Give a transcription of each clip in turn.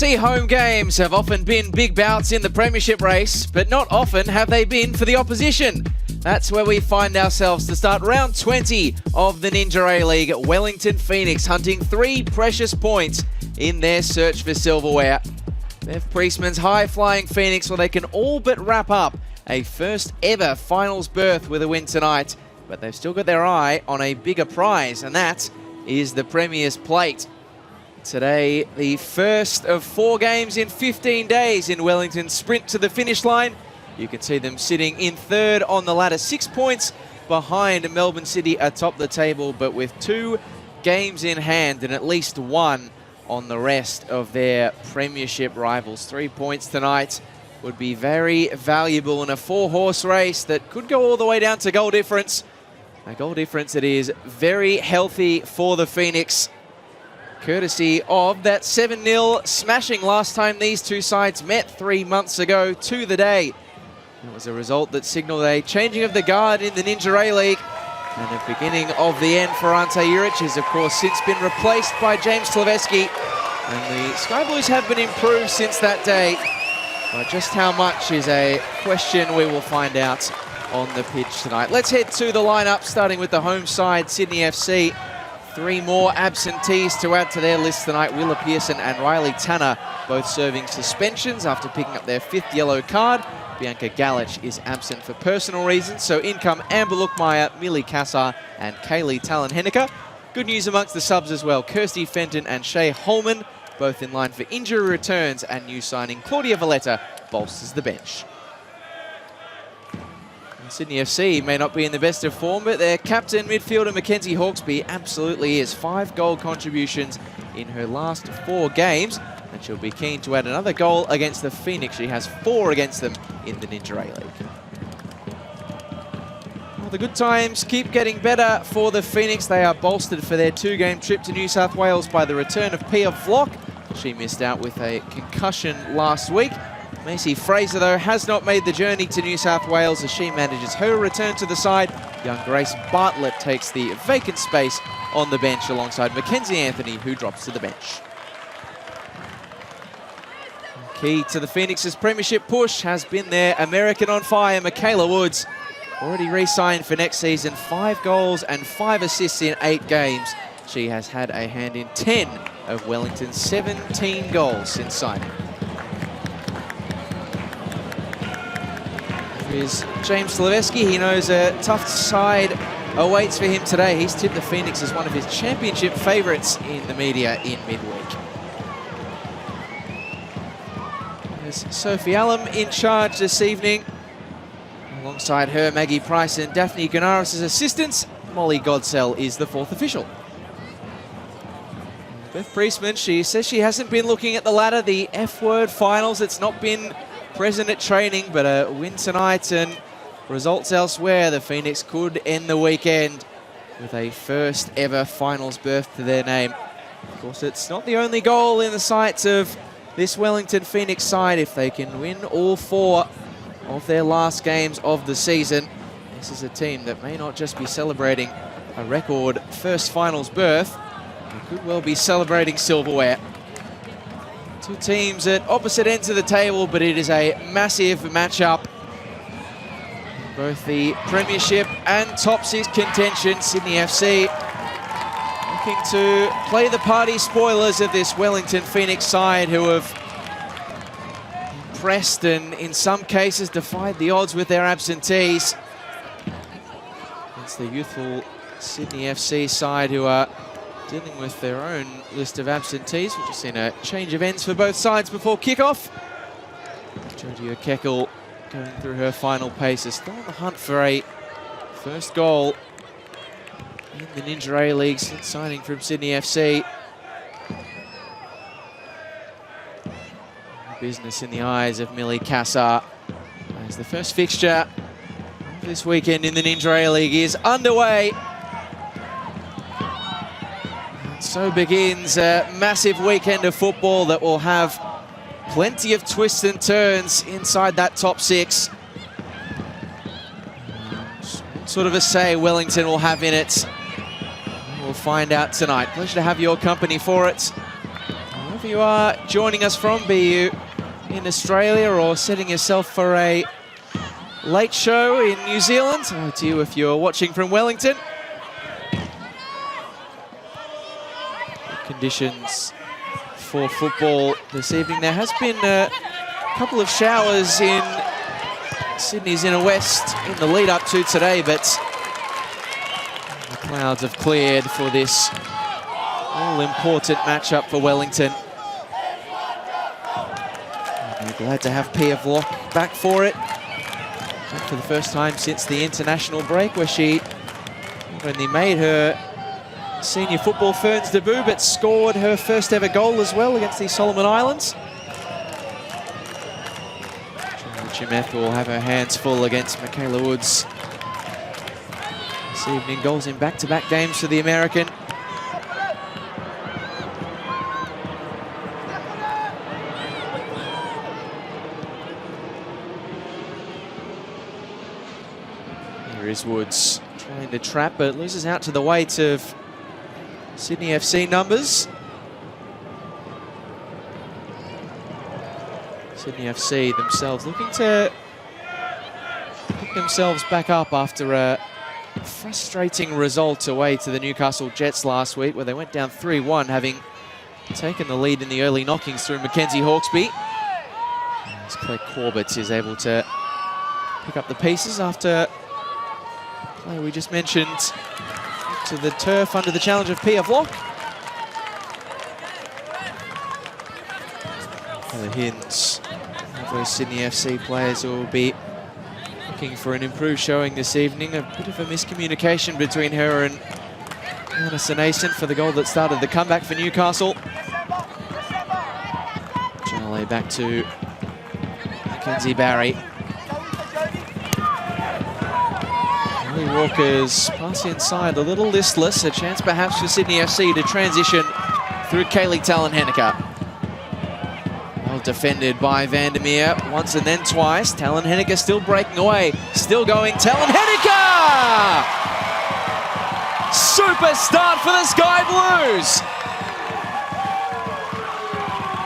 Home games have often been big bouts in the premiership race, but not often have they been for the opposition. That's where we find ourselves to start round 20 of the Ninja A-League. Wellington Phoenix hunting 3 precious points in their search for silverware. Bev Priestman's high-flying Phoenix, well, they can all but wrap up a first ever finals berth with a win tonight, but they've still got their eye on a bigger prize, and that is the Premier's Plate. Today, the first of 4 games in 15 days in Wellington's sprint to the finish line. You can see them sitting in 3rd on the ladder, 6 points behind Melbourne City atop the table, but with 2 games in hand and at least 1 on the rest of their premiership rivals. 3 points tonight would be very valuable in a 4-horse race that could go all the way down to goal difference. A goal difference that is very healthy for the Phoenix, courtesy of that 7-0 smashing last time these two sides met 3 months ago to the day. It was a result that signalled a changing of the guard in the Ninja A-League and the beginning of the end for Ante Juric, has of course since been replaced by James Slaveski. And the Sky Blues have been improved since that day, but just how much is a question we will find out on the pitch tonight. Let's head to the lineup, starting with the home side, Sydney FC. 3 more absentees to add to their list tonight. Willa Pearson and Riley Tanner both serving suspensions after picking up their 5th yellow card. Bianca Galich is absent for personal reasons, so in come Amber Lookmeyer, Millie Kassar and Kaylee Talon-Henniker. Good news amongst the subs as well. Kirsty Fenton and Shay Holman both in line for injury returns, and new signing Claudia Valletta bolsters the bench. Sydney FC may not be in the best of form, but their captain, midfielder Mackenzie Hawkesby, absolutely is. 5 goal contributions in her last 4 games, and she'll be keen to add another goal against the Phoenix. She has 4 against them in the Ninja A-League. Well, the good times keep getting better for the Phoenix. They are bolstered for their 2-game trip to New South Wales by the return of Pia Vlock. She missed out with a concussion last week. Macy Fraser, though, has not made the journey to New South Wales as she manages her return to the side. Young Grace Bartlett takes the vacant space on the bench alongside Mackenzie Anthony, who drops to the bench. Key to the Phoenix's premiership push has been their American on fire, Michaela Woods. Already re-signed for next season, 5 goals and 5 assists in 8 games. She has had a hand in 10 of Wellington's 17 goals since signing. Is James Slaveski. He knows a tough side awaits for him today. He's tipped the Phoenix as one of his championship favourites in the media in midweek. There's Sophie Allam in charge this evening. Alongside her, Maggie Price and Daphne Ganaris as assistants. Molly Godsell is the 4th official. Beth Priestman, she says she hasn't been looking at the ladder, the F-word finals. It's not been present at training, but a win tonight and results elsewhere. The Phoenix could end the weekend with a first ever finals berth to their name. Of course, it's not the only goal in the sights of this Wellington Phoenix side. If they can win all 4 of their last games of the season, this is a team that may not just be celebrating a record first finals berth, they could well be celebrating silverware. 2 teams at opposite ends of the table, but it is a massive matchup. Both the Premiership and top 6 contention. Sydney FC looking to play the party spoilers of this Wellington Phoenix side, who have impressed and in some cases defied the odds with their absentees. It's the youthful Sydney FC side who are dealing with their own list of absentees. We've just seen a change of ends for both sides before kickoff. Georgia Kekel going through her final paces, still on the hunt for a first goal in the Ninja A-League since signing from Sydney FC. Business in the eyes of Millie Kassar as the first fixture of this weekend in the Ninja A-League is underway. So begins a massive weekend of football that will have plenty of twists and turns inside that top 6. Sort of a say Wellington will have in it. We'll find out tonight. Pleasure to have your company for it. wherever you are joining us from, be you in Australia or setting yourself for a late show in New Zealand, or to you if you're watching from Wellington. Conditions for football this evening. There has been a couple of showers in Sydney's inner west in the lead up to today, but the clouds have cleared for this all-important matchup for Wellington. And we're glad to have Pia Vlock back for it. Back for the first time since the international break, where she not only made her senior football Ferns debut, but scored her first ever goal as well against the Solomon Islands. Chimeth will have her hands full against Michaela Woods this evening. Goals in back-to-back games for the American. Here is Woods trying to trap, but loses out to the weight of Sydney FC numbers. Sydney FC themselves looking to pick themselves back up after a frustrating result away to the Newcastle Jets last week, where they went down 3-1, having taken the lead in the early knockings through Mackenzie Hawkesby. As Claire Corbett is able to pick up the pieces after play we just mentioned to the turf under the challenge of Pia Vlock. The Hinds, those Sydney FC players who will be looking for an improved showing this evening. A bit of a miscommunication between her and Anna Sanason for the goal that started the comeback for Newcastle. Charlie back to Mackenzie Barry. Ellie Walker's pass inside, a little listless. A chance perhaps for Sydney FC to transition through Kaylee Talon-Henniker. Well defended by Vandermeer once and then twice. Talon-Henniker still breaking away, still going. Talon-Henniker! Super start for the Sky Blues.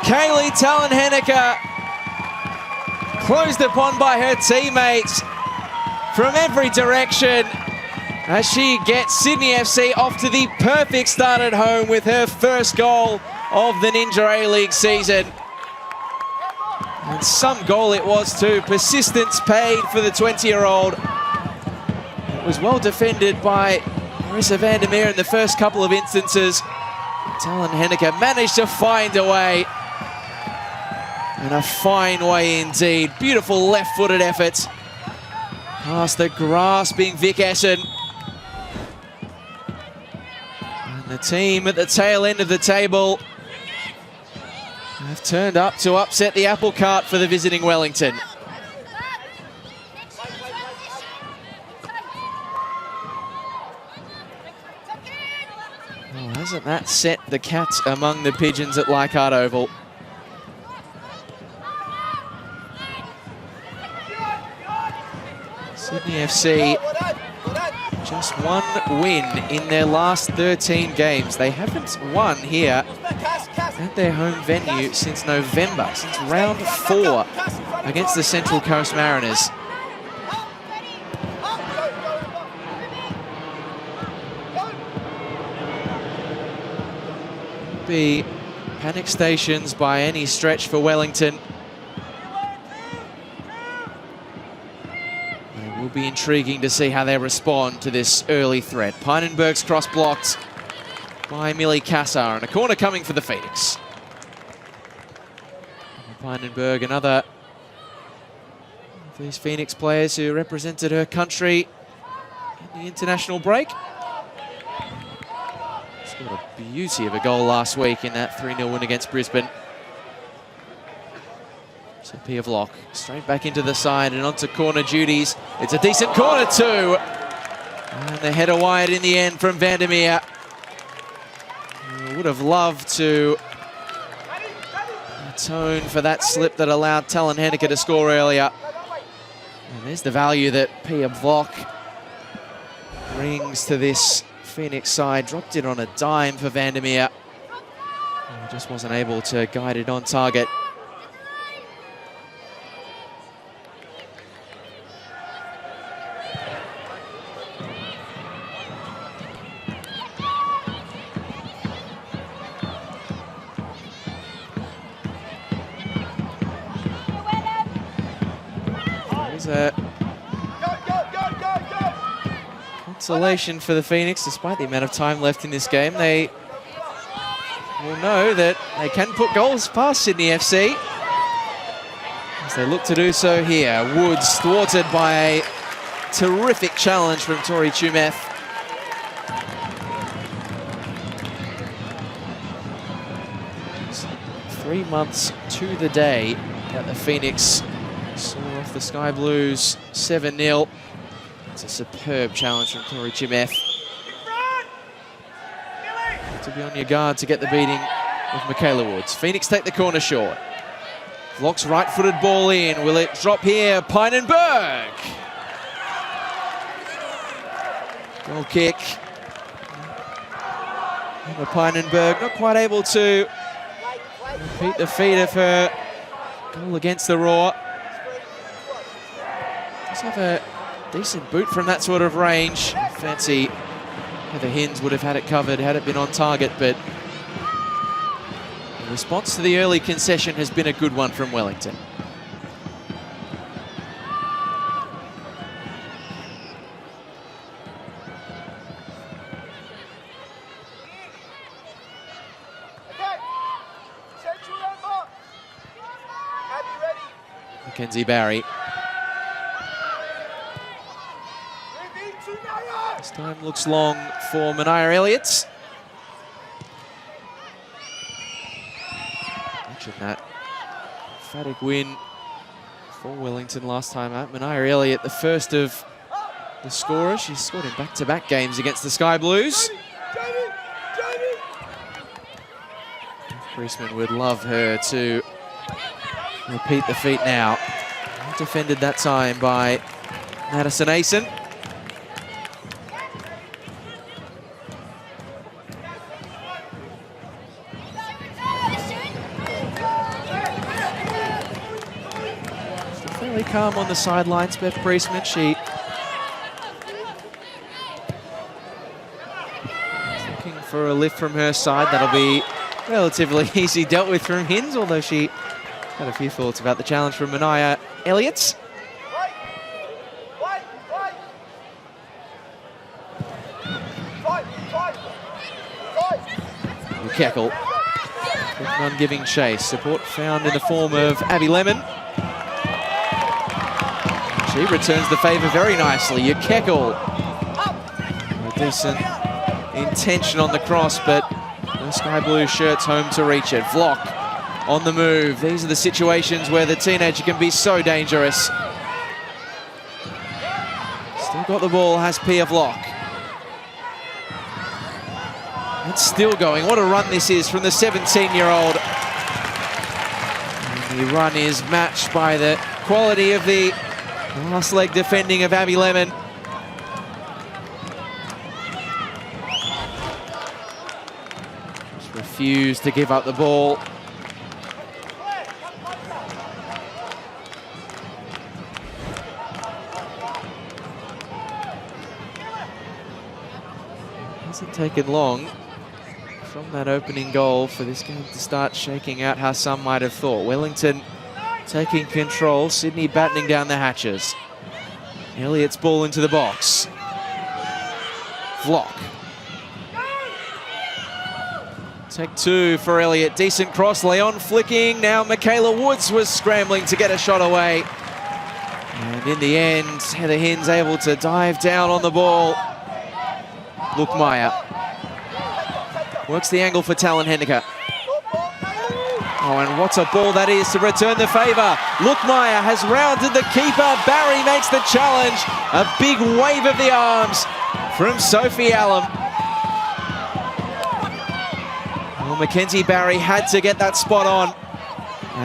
Kaylee Talon-Henniker closed upon by her teammates from every direction as she gets Sydney FC off to the perfect start at home with her first goal of the Ninja A-League season. And some goal it was too. Persistence paid for the 20-year-old. It was well defended by Marissa Vandermeer in the first couple of instances. Talon-Henniker managed to find a way. And a fine way indeed. Beautiful left-footed effort. Past the grasping Vic Essen. And the team at the tail end of the table have turned up to upset the apple cart for the visiting Wellington. Well, hasn't that set the cat among the pigeons at Leichhardt Oval? Sydney FC just one win in their last 13 games. They haven't won here at their home venue since November, since round 4 against the Central Coast Mariners. Be panic stations by any stretch for Wellington. It will be intriguing to see how they respond to this early threat. Pynenberg's cross blocked by Millie Cassar, and a corner coming for the Phoenix. Pynenberg, another of these Phoenix players who represented her country in the international break. Scored a beauty of a goal last week in that 3-0 win against Brisbane. So Pia Vlock straight back into the side and onto corner duties. It's a decent corner too. And the header wide in the end from Vandermeer. Would have loved to atone for that slip that allowed Talon-Henniker to score earlier. And there's the value that Pia Vlock brings to this Phoenix side. Dropped it on a dime for Vandermeer. Just wasn't able to guide it on target. There's a consolation for the Phoenix, despite the amount of time left in this game. They will know that they can put goals past Sydney FC, as they look to do so here. Woods thwarted by a terrific challenge from Tori Chumeth. It's 3 months to the day that the Phoenix saw off the Sky Blues 7-0. It's a superb challenge from Tori Chumeth. To be on your guard to get the beating of Michaela Woods. Phoenix take the corner short. Vlock's right-footed ball in. Will it drop here? Pinenberg. Goal kick. Emma Pinenberg not quite able to repeat the feat of her goal against the Roar. Does have a decent boot from that sort of range. Fancy Heather Hinds would have had it covered had it been on target, but the response to the early concession has been a good one from Wellington. Mackenzie Barry. This time looks long for Mania Elliott. Mentioned that emphatic win for Wellington last time out. Mania Elliott, the first of the scorers. She's scored in back-to-back games against the Sky Blues. Priestman would love her to repeat the feat now. Defended that time by Madison Asen. Fairly calm on the sidelines, Beth Priestman. She looking for a lift from her side. That'll be relatively easy dealt with from Hinds, although she had a few thoughts about the challenge from Mania Elliott. Keckle. Brook Nunn giving chase. Support found in the form of Abby Lemon. She returns the favour very nicely. Keckle. A decent intention on the cross, but the Sky Blue shirt's home to reach it. Vlock on the move. These are the situations where the teenager can be so dangerous. Still got the ball, has Pia Vlock. It's still going. What a run this is from the 17-year-old. The run is matched by the quality of the last leg defending of Abby Lemon. Just refused to give up the ball. Hasn't taken long from that opening goal for this game to start shaking out how some might have thought. Wellington taking control, Sydney battening down the hatches. Elliott's ball into the box. Vlock. Take two for Elliott, decent cross, Leon flicking. Now Michaela Woods was scrambling to get a shot away. And in the end, Heather Hinds able to dive down on the ball. Lukmaier works the angle for Talon Henniker. Oh, and what a ball that is to return the favour. Lukmaier has rounded the keeper. Barry makes the challenge. A big wave of the arms from Sophie Allen. Well, Mackenzie Barry had to get that spot on.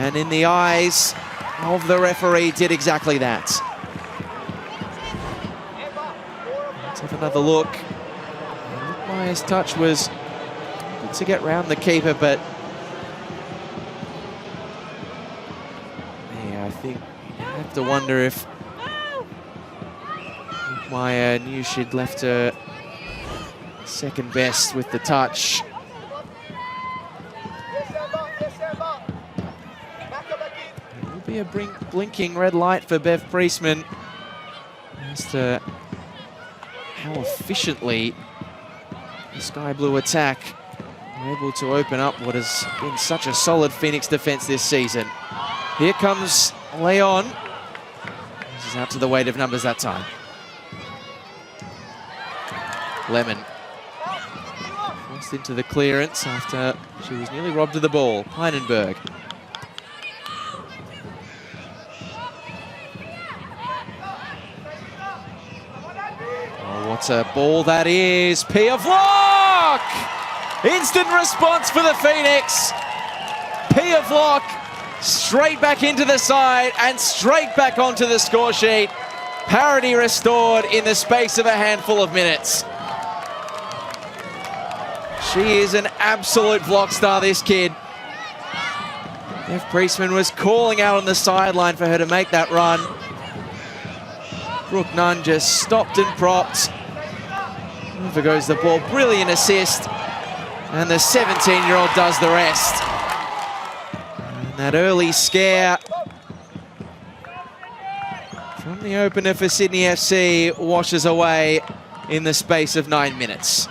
And in the eyes of the referee, did exactly that. Let's have another look. Lukmaier's touch was good to get round the keeper, but I think you have to wonder if Maya knew she'd left her second best with the touch. It will be a blinking red light for Bev Priestman as to how efficiently the Sky Blue attack are able to open up what has been such a solid Phoenix defense this season. Here comes Leon. This is out to the weight of numbers that time. Lemon forced into the clearance after she was nearly robbed of the ball. Peinenberg. Oh, what a ball that is. Pia Vlock! Instant response for the Phoenix. Pia Vlock straight back into the side and straight back onto the score sheet. Parity restored in the space of a handful of minutes. She is an absolute Vlock star, this kid. Bev Priestman was calling out on the sideline for her to make that run. Brook Nunn just stopped and propped. Over goes the ball. Brilliant assist. And the 17-year-old does the rest. And that early scare from the opener for Sydney FC washes away in the space of 9 minutes.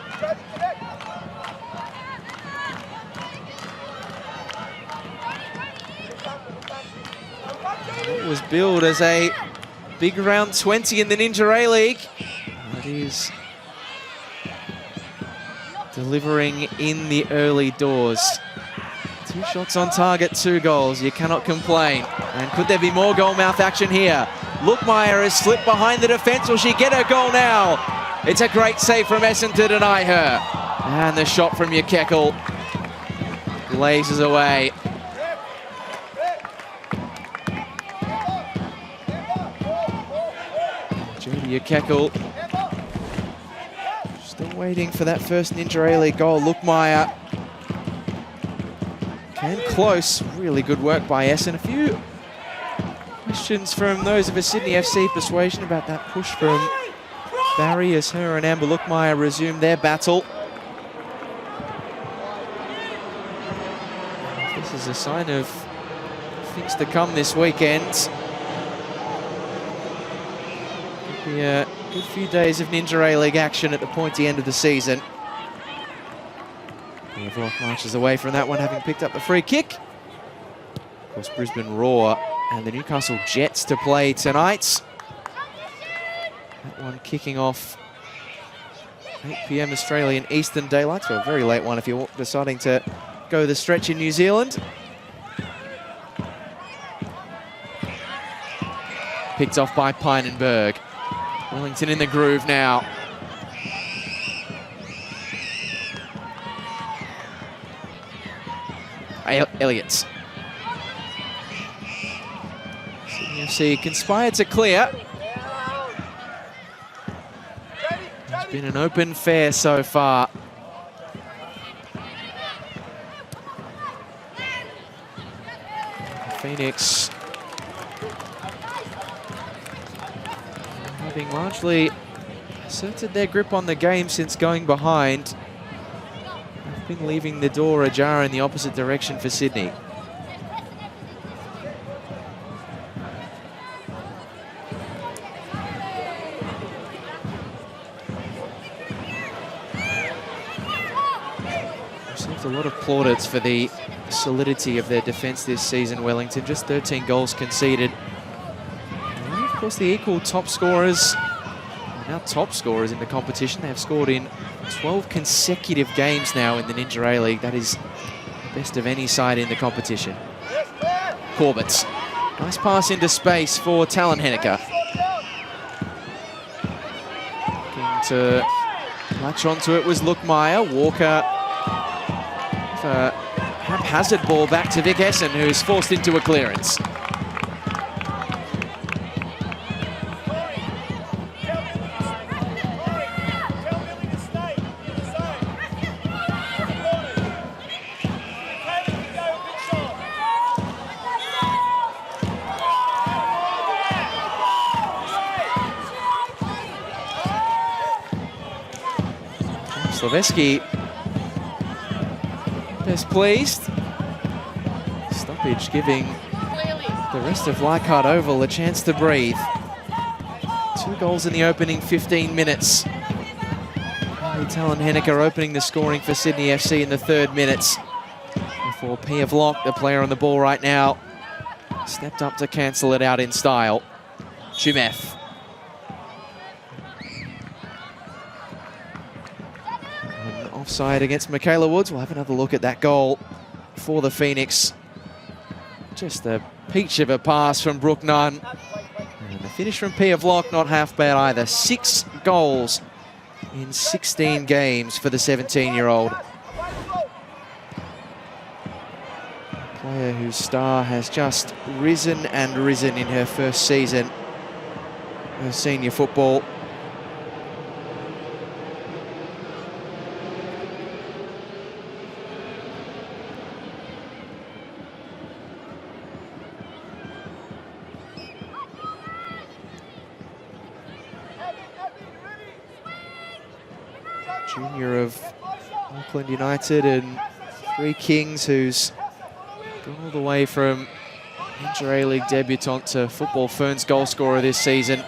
It was billed as a big round 20 in the Ninja A-League. It is delivering in the early doors. 2 shots on target, 2 goals. You cannot complain. And could there be more goalmouth action here? Lookmeyer has slipped behind the defence. Will she get her goal now? It's a great save from Essen to deny her. And the shot from Ukekel blazes away. Jodie Ukekel still waiting for that first Ninja A-League goal. Lookmeyer came close. Really good work by Essen. A few questions from those of a Sydney FC persuasion about that push from Barry as her and Amber Lookmeyer resume their battle. This is a sign of things to come this weekend. Could be a good few days of Ninja A-League action at the pointy end of the season. Vlock marches away from that one, having picked up the free kick. Of course, Brisbane Roar and the Newcastle Jets to play tonight. That one kicking off 8 PM Australian Eastern Daylight, so a very late one if you're deciding to go the stretch in New Zealand. Picked off by Peinenberg. Wellington in the groove now. Elliott. Sydney FC conspired to clear. It's been an open fair so far. Phoenix having largely asserted their grip on the game since going behind. They've been leaving the door ajar in the opposite direction for Sydney. Received a lot of plaudits for the solidity of their defence this season, Wellington. Just 13 goals conceded. And of course, the equal top scorers, now top scorers in the competition. They have scored in 12 consecutive games now in the Ninja A-League. That is the best of any side in the competition. Corbett. Nice pass into space for Talon Henniker. Looking to latch onto it was Lookmeyer. Walker with a haphazard ball back to Vic Essen, who's forced into a clearance. Slavesky best pleased. Stoppage giving the rest of Leichhardt Oval a chance to breathe. 2 goals in the opening 15 minutes. Talon-Henneke opening the scoring for Sydney FC in the 3rd minutes. Before Piavlock, the player on the ball right now, stepped up to cancel it out in style. Chumeth. Offside against Michaela Woods. We'll have another look at that goal for the Phoenix. Just a peach of a pass from Brook Nunn. And the finish from Piavlock, not half bad either. 6 goals in 16 games for the 17-year-old. Player whose star has just risen and risen in her first season of senior football. Junior of Auckland United and 3 Kings, who's gone all the way from Inter A-League debutant to Football Ferns goal scorer this season.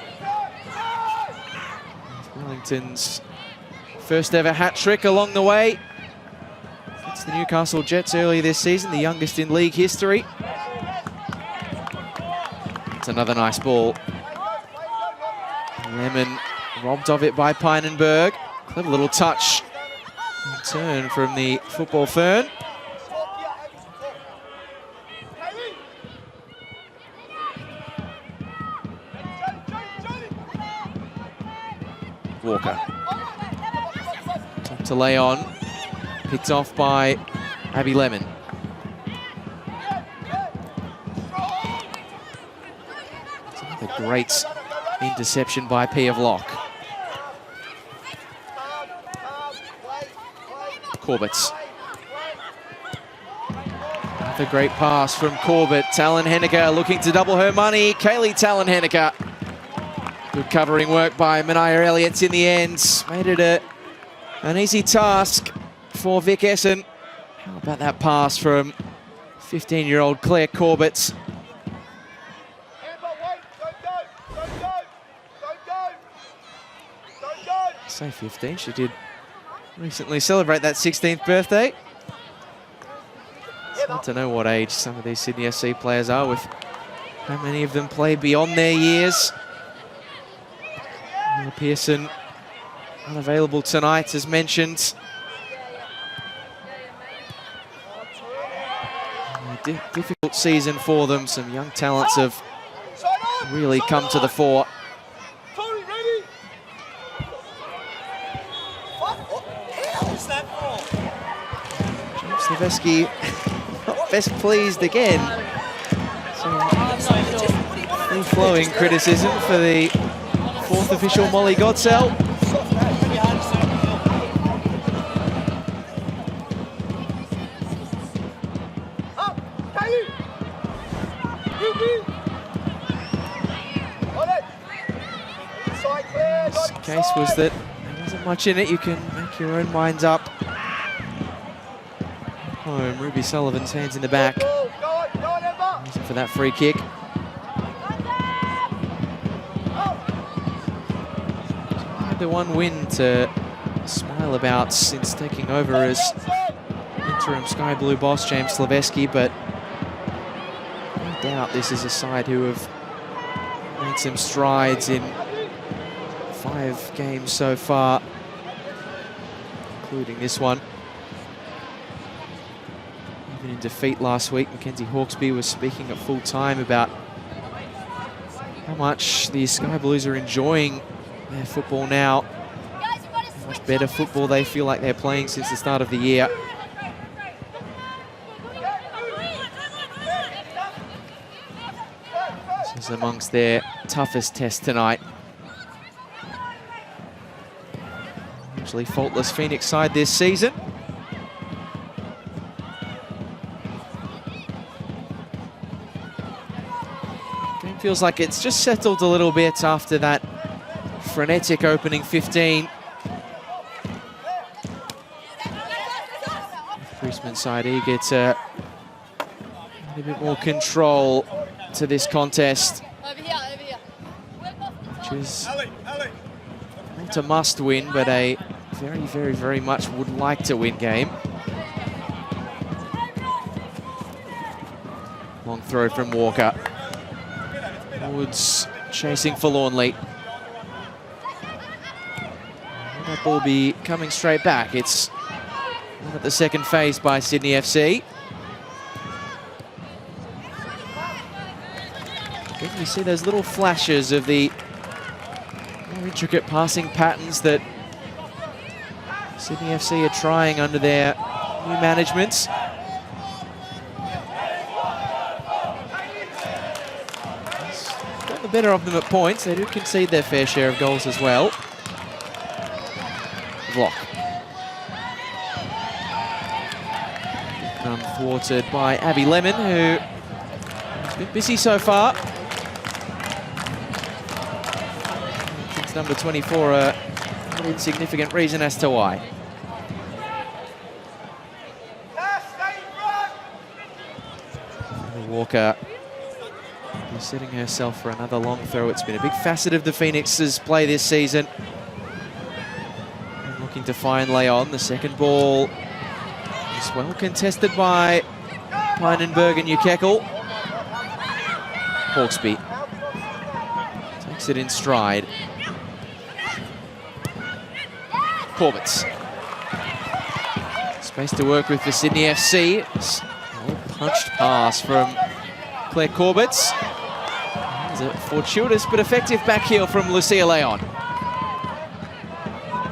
Wellington's first ever hat-trick along the way. It's the Newcastle Jets earlier this season, the youngest in league history. It's another nice ball. Lemon robbed of it by Pynenberg. Clever little touch and turn from the Football Fern. Walker. Top to Leon. Picked off by Abby Lemon. It's another great interception by Piavlock. Corbett. Another great pass from Corbett. Talon-Henneke looking to double her money. Kaylee Talon-Henneke. Good covering work by Mania Elliott in the end. Made it an easy task for Vic Essen. How about that pass from 15-year-old Claire Corbett? Say 15, she did recently celebrate that 16th birthday. It's hard to know what age some of these Sydney FC players are, with how many of them play beyond their years. Pearson unavailable tonight, as mentioned. A difficult season for them. Some young talents have really come to the fore. Slavesky not best pleased again. Some free-flowing criticism for the 4th official, Molly Godsell. This case was that there wasn't much in it. You can make your own minds up. Home, Ruby Sullivan's hands in the back. Using for that free kick. The one win to smile about since taking over as interim Sky Blue boss, James Slavesky, but no doubt this is a side who have made some strides in 5 games so far, including this one. Even in defeat last week, Mackenzie Hawkesby was speaking at full time about how much the Sky Blues are enjoying their football now. How much better football they feel like they're playing since the start of the year. This is amongst their toughest tests tonight. Usually faultless Phoenix side this season. Game feels like it's just settled a little bit after that frenetic opening 15. Wellington side eager to add a bit more control to this contest, which is not a must win, but a very, very, very much would like to win game. Long throw from Walker. Woods chasing forlornly. Will that ball be coming straight back? It's at the second phase by Sydney FC. Again, you see those little flashes of the more intricate passing patterns that Sydney FC are trying under their new management. Got the better of them at points. They do concede their fair share of goals as well. Block. Thwarted by Abby Lemon, who has been busy so far. It's number 24, an insignificant reason as to why. Walker is setting herself for another long throw. It's been a big facet of the Phoenix's play this season. And looking to find Leon. The second ball is well contested by Pinenberg and Ukekel. Hawksby takes it in stride. Corbett. Space to work with for Sydney FC. Punched pass from Claire Corbett. It's a fortuitous but effective back heel from Lucie L&eacute.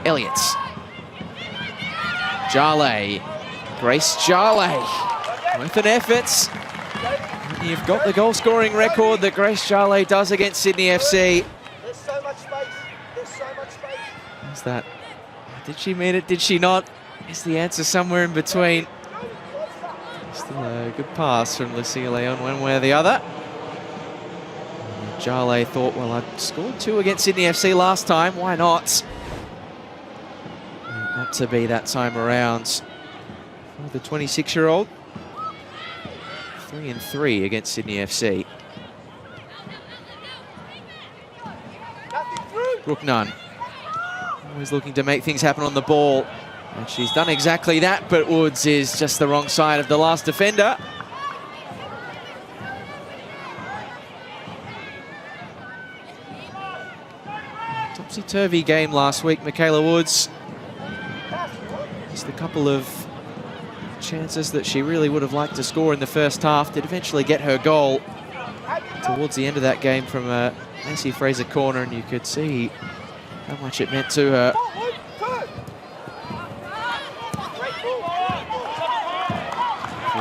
Elliott. Jarley. Grace Jarley. With an effort. And you've got the goal scoring record that Grace Jarley does against Sydney FC. There's so much space. There's so much space. What's that? Did she mean it? Did she not? Is the answer somewhere in between? Still a good pass from Lucie L&eacute, one way or the other. Jarley thought, well, I scored 2 against Sydney FC last time, why not? Not to be that time around for the 26-year-old. 3-3 against Sydney FC. Brook Nunn. Always looking to make things happen on the ball. And she's done exactly that, but Woods is just the wrong side of the last defender. Topsy-turvy game last week, Michaela Woods. Just a couple of chances that she really would have liked to score in the first half. Did eventually get her goal towards the end of that game from a Macy Fraser corner, and you could see how much it meant to her.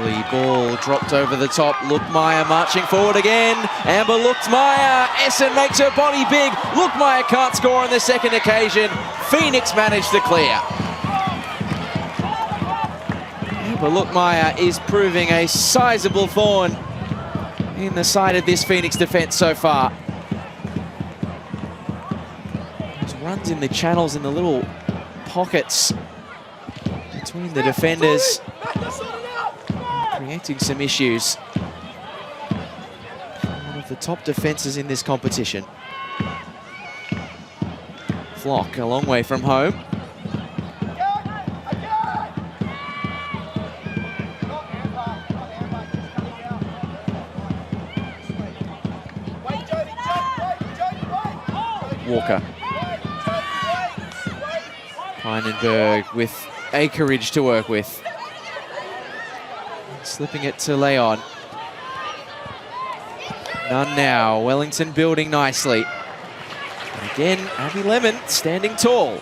The ball dropped over the top. Lookmeyer marching forward again. Amber Lookmeyer. Essen makes her body big. Lookmeyer can't score on the second occasion. Phoenix managed to clear. Amber Lookmeyer is proving a sizable thorn in the side of this Phoenix defence so far. Those runs in the channels, in the little pockets between the defenders, creating some issues. One of the top defences in this competition. Flock a long way from home. Walker. Pinenberg with acreage to work with. Slipping it to Leon. None now. Wellington building nicely. And again, Abby Lemon standing tall.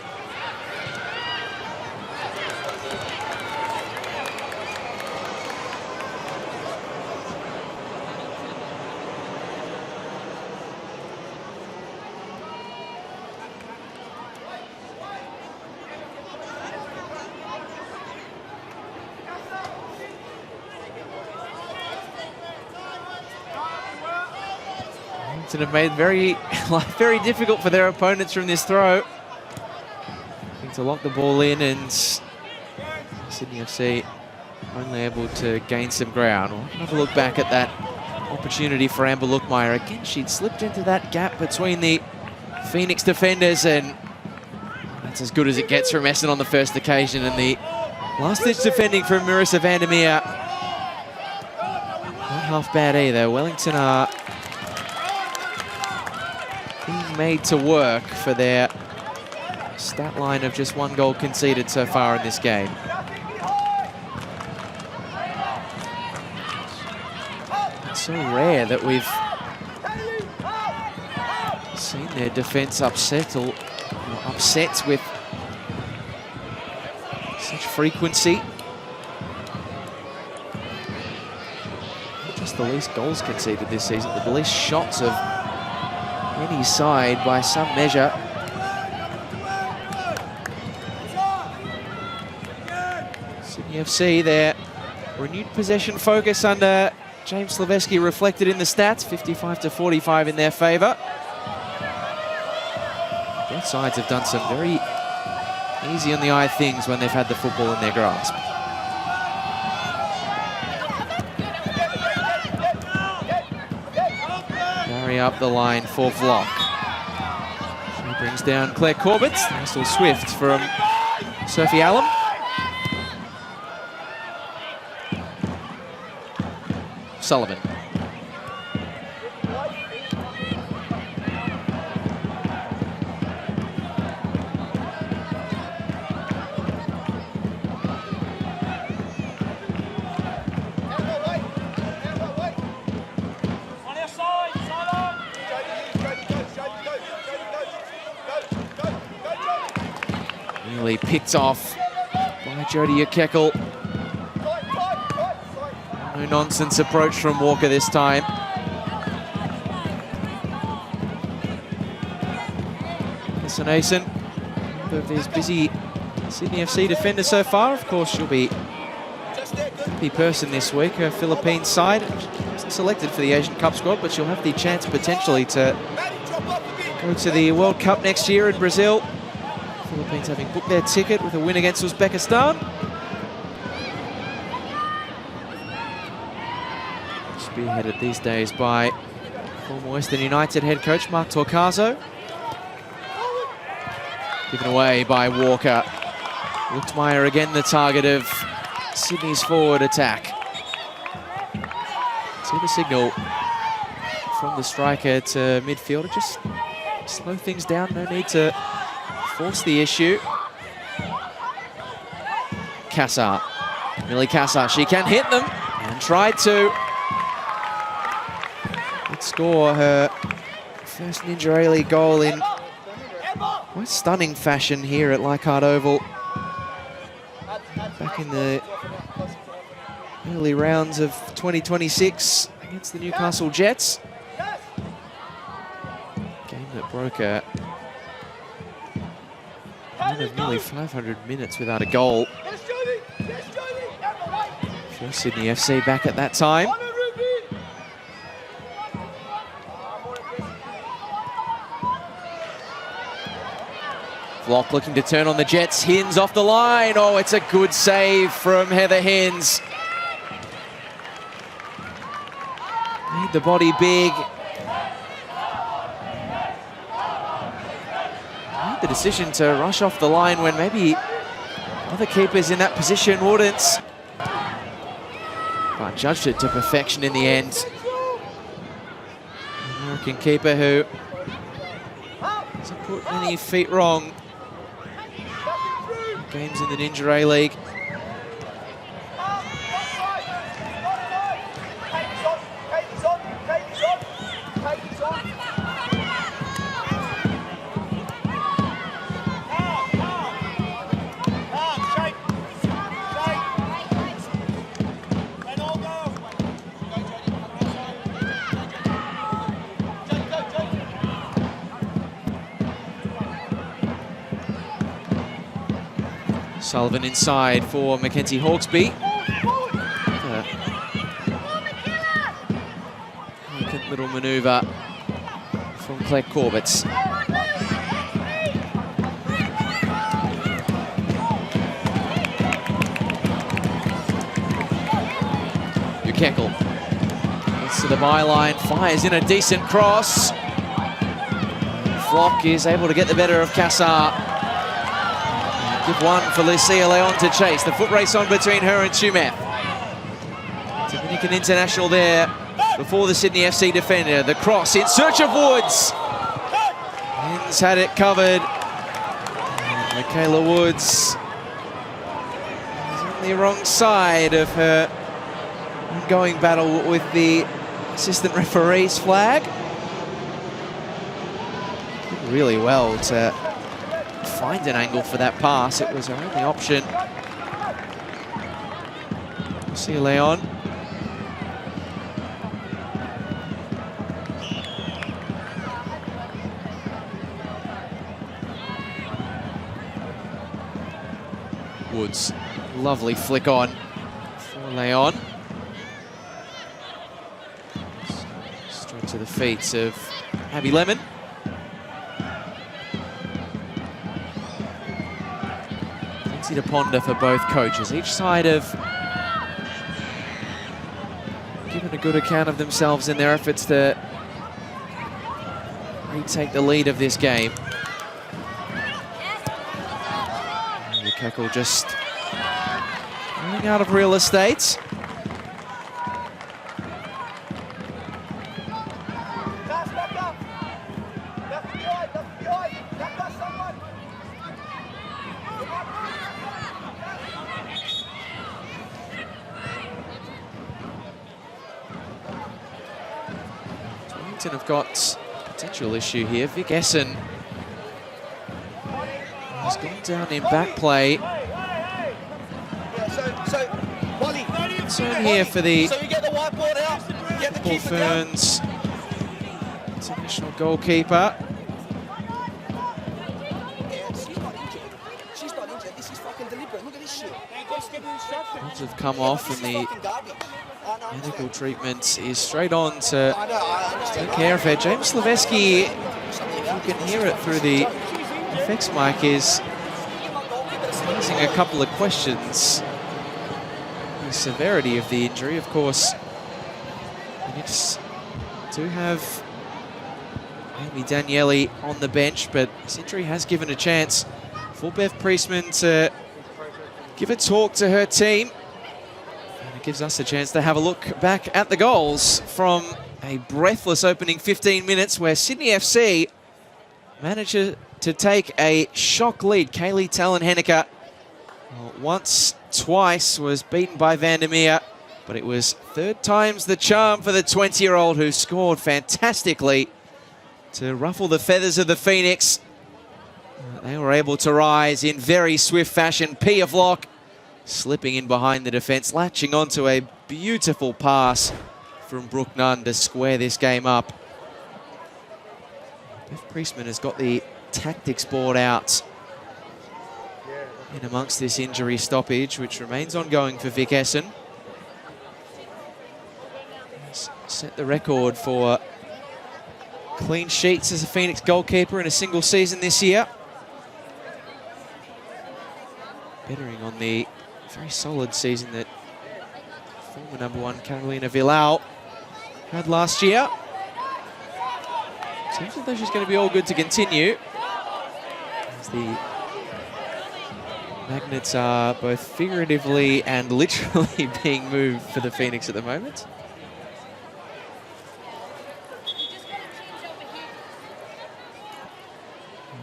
And have made very difficult for their opponents from this throw. Looking to lock the ball in, and Sydney FC only able to gain some ground. We'll have a look back at that opportunity for Amber Lookmeyer. Again, she'd slipped into that gap between the Phoenix defenders, and that's as good as it gets from Essen on the first occasion. And the last-ditch defending from Marissa Vandermeer, not half bad either. Wellington are being made to work for their stat line of just 1 goal conceded so far in this game. It's so rare that we've seen their defense upset or upset with such frequency. Not just the least goals conceded this season, but the least shots of any side by some measure. Sydney FC, their renewed possession focus under James Slaveski reflected in the stats, 55-45 in their favour. Both sides have done some very easy on the eye things when they've had the football in their grasp. Carry up the line for Vlock. She brings down Claire Corbett. Nice little swift from Sophie Allen. Sullivan. Nearly picked off by Jodie O'Keckle. No nonsense approach from Walker this time. Nason, one of his busy Sydney FC defender so far. Of course, she'll be a happy person this week. Her Philippines side wasn't selected for the Asian Cup squad, but she'll have the chance potentially to go to the World Cup next year in Brazil. Philippines having booked their ticket with a win against Uzbekistan. Spearheaded these days by former Western United head coach Mark Torcaso. Given away by Walker. Lookmeyer again the target of Sydney's forward attack. See the signal from the striker to midfielder. Just slow things down, no need to force the issue. Cassar. Millie Cassar, she can hit them and tried to. Would score her first Ninja A-League goal in quite stunning fashion here at Leichhardt Oval. Back in the early rounds of 2026 against the Newcastle Jets. Game that broke a run of nearly 500 minutes without a goal. For Sydney FC back at that time. Vlock looking to turn on the Jets. Hins off the line. Oh, it's a good save from Heather Hins. Made the body big. Made the decision to rush off the line when maybe other keepers in that position wouldn't. But judged it to perfection in the end. American keeper who hasn't put many feet wrong. Games in the Ninja A-League. Sullivan inside for Mackenzie Hawkesby. Delicate little manoeuvre from Claire Corbett. Keckle. Gets to the byline, fires in a decent cross. Flock is able to get the better of Cassar. Give one for Lucie L&eacute to chase. The foot race on between her and Tumeth. Dominican international there before the Sydney FC defender. The cross in search of Woods. Hinds had it covered. And Michaela Woods is on the wrong side of her ongoing battle with the assistant referee's flag. Did really well to find an angle for that pass. It was her only option. See Leon. Woods, lovely flick on for Leon. Straight to the feet of Abby Lemon. Plenty to ponder for both coaches. Each side have given a good account of themselves in their efforts to retake the lead of this game. Keckle just running out of real estate. Wellington have got a potential issue here. Vic Essen has gone down in back play. Concern here for the Paul Ferns international goalkeeper. Lots have come off, and the medical treatment is straight on to take care of her. James Slaveski, if you can hear it through the effects mic, is raising a couple of questions. The severity of the injury, of course. Phoenix do have Amy Daniele on the bench, but this injury has given a chance for Bev Priestman to give a talk to her team. And it gives us a chance to have a look back at the goals from a breathless opening 15 minutes where Sydney FC managed to take a shock lead. Kaylee Talon-Henniker once, twice was beaten by Vandermeer, but it was third time's the charm for the 20-year-old who scored fantastically to ruffle the feathers of the Phoenix. They were able to rise in very swift fashion. Pia Vlock slipping in behind the defence, latching onto a beautiful pass from Brook Nunn to square this game up. Bev Priestman has got the tactics board out in amongst this injury stoppage, which remains ongoing for Vic Essen. He's set the record for clean sheets as a Phoenix goalkeeper in a single season this year. Bettering on the very solid season that former #1 Carolina Villau had last year. Seems as though she's going to be all good to continue, as the magnets are both figuratively and literally being moved for the Phoenix at the moment.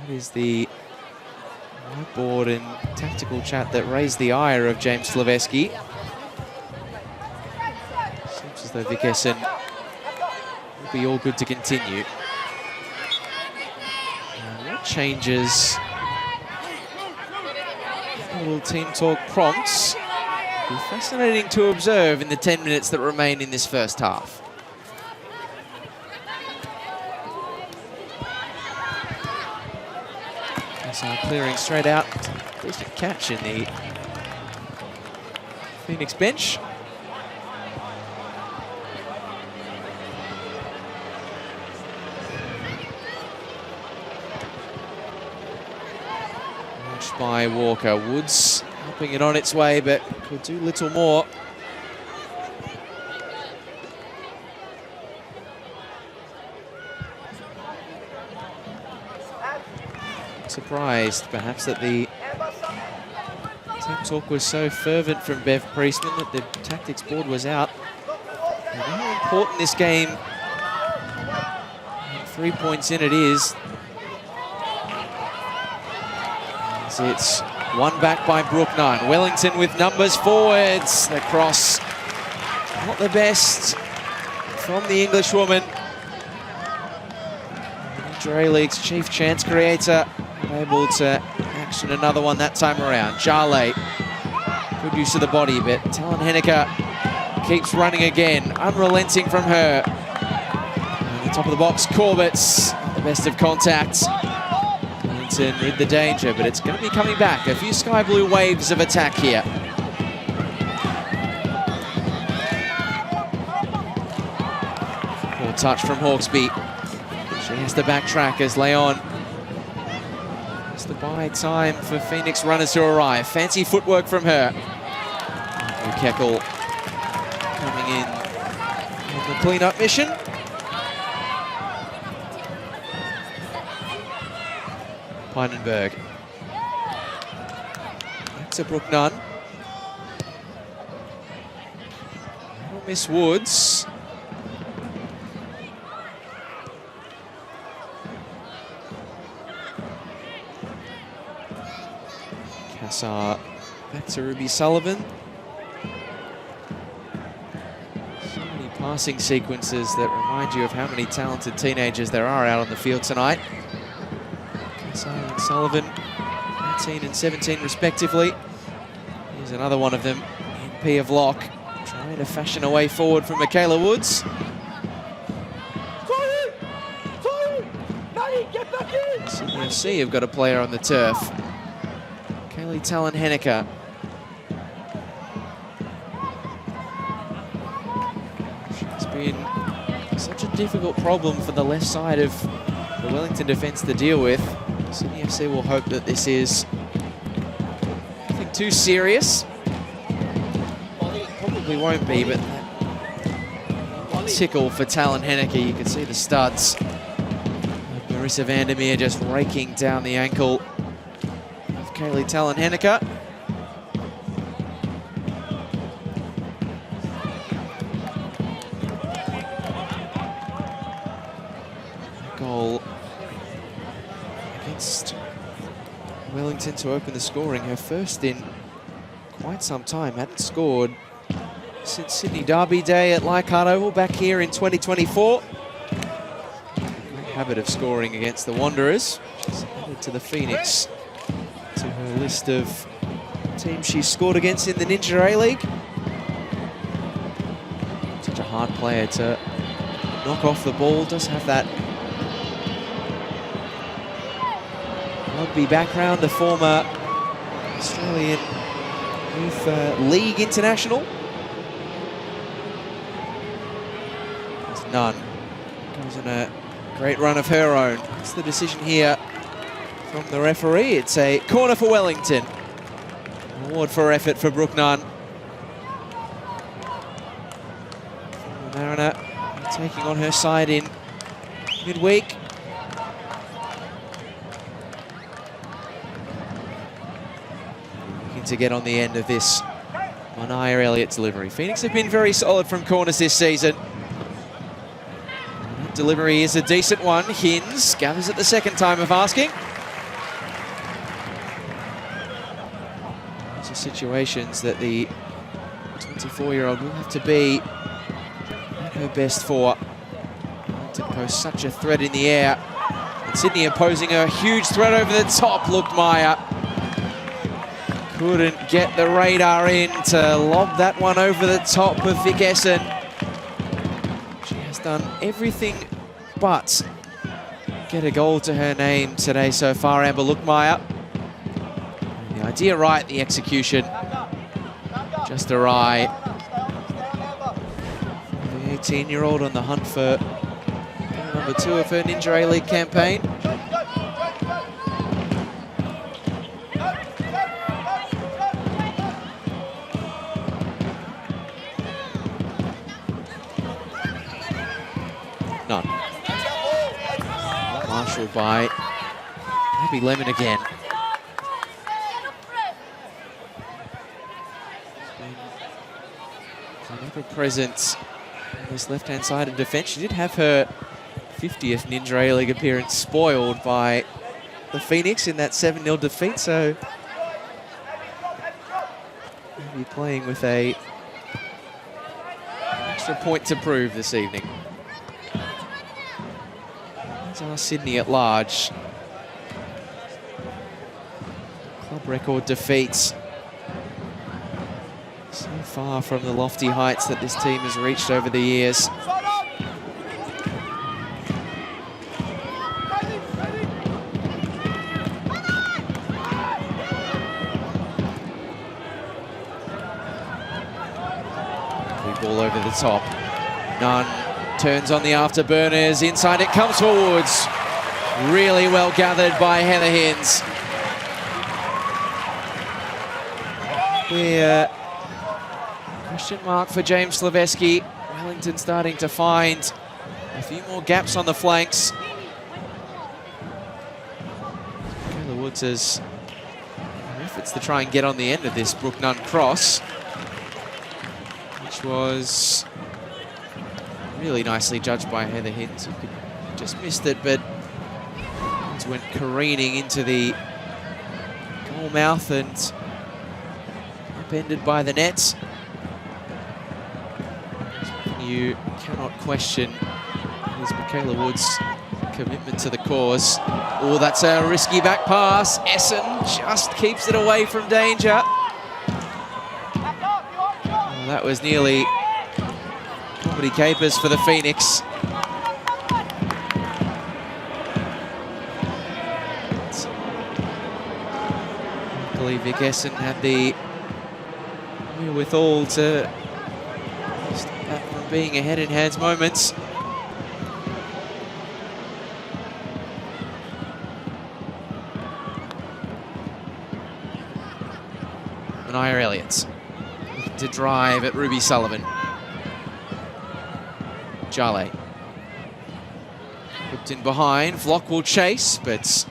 That is the whiteboard and tactical chat that raised the ire of James Slaveski. Seems as though Vic Essen will be all good to continue. What changes? A little team talk prompts. It'll be fascinating to observe in the 10 minutes that remain in this first half. Clearing straight out. Decent catch in the Phoenix bench. Launched by Walker. Woods helping it on its way, but could do little more. Surprised, perhaps, that the team talk was so fervent from Bev Priestman that the tactics board was out. And how important this game, 3 points in it is. As it's one back by Brook Nunn. Wellington with numbers forwards. The cross, not the best from the Englishwoman. Inter A-League's chief chance creator, able to action another one that time around. Jale, good use of the body, but Talon Henniker keeps running again, unrelenting from her. And the top of the box, Corbett's the best of contact. Wellington rid the danger, but it's going to be coming back. A few sky blue waves of attack here. Poor touch from Hawkesby. She has to backtrack as Leon has to buy time for Phoenix runners to arrive. Fancy footwork from her. Keckle coming in on the clean-up mission. Pinenberg. Back to Brook Nunn. Miss Woods. Cassar back to Ruby Sullivan. So many passing sequences that remind you of how many talented teenagers there are out on the field tonight. Cassar and Sullivan, 19 and 17 respectively. Here's another one of them, MP of Lock, trying to fashion a way forward from Michaela Woods. Sydney FC have got a player on the turf. Kaylee Talon Henniker. She's been such a difficult problem for the left side of the Wellington defence to deal with. Sydney FC will hope that this is nothing too serious. Probably won't be, but that tickle for Talon Henniker, you can see the studs. Marissa Vandermeer just raking down the ankle of Kaylee Talon Henniker. Goal against Wellington to open the scoring. Her first in quite some time. Hadn't scored since Sydney Derby Day at Leichhardt Oval back here in 2024. Habit of scoring against the Wanderers. She's added to the Phoenix to her list of teams she's scored against in the Ninja A-League. Such a hard player to knock off the ball. Does have that rugby background, a former Australian Youth League international. There's Nunn. Goes on a great run of her own. That's the decision here from the referee. It's a corner for Wellington. An award for effort for Brook Nunn. Mariner taking on her side in midweek. Looking to get on the end of this Mania Elliott delivery. Phoenix have been very solid from corners this season. Delivery is a decent one. Hins gathers it the second time of asking. These are situations that the 24-year-old will have to be at her best for. To pose such a threat in the air. And Sydney imposing a huge threat over the top. Looked Meyer. Couldn't get the radar in to lob that one over the top of Vic Essen. Done everything but get a goal to her name today so far, Amber Lookmeyer. The idea right, the execution just awry. The 18-year-old on the hunt for number 2 of her Ninja A-League campaign. None. Marshaled by Maybe Lemon again. Never present on this left-hand side of defence. She did have her 50th Ninja A-League appearance spoiled by the Phoenix in that 7-0 defeat, so maybe playing with an extra point to prove this evening. As are Sydney at large. Club record defeats. So far from the lofty heights that this team has reached over the years. Ball over the top. Nunn turns on the afterburners. Inside it comes forwards. Really well gathered by Heather Hinds. Clear question mark for James Slaveski. Wellington starting to find a few more gaps on the flanks. Kayla Woods has efforts to try and get on the end of this Brook Nunn cross, which was really nicely judged by Heather Hinds, who just missed it, but it went careening into the goalmouth and upended by the nets. You cannot question is Michaela Wood's commitment to the cause. Oh, that's a risky back pass. Essen just keeps it away from danger. Oh, that was nearly comedy capers for the Phoenix. Luckily, Vic Essen had the wherewithal to stop that from being a head-in-hands moments. Mania Elliott to drive at Ruby Sullivan. Jale whipped in behind. Vlock will chase, but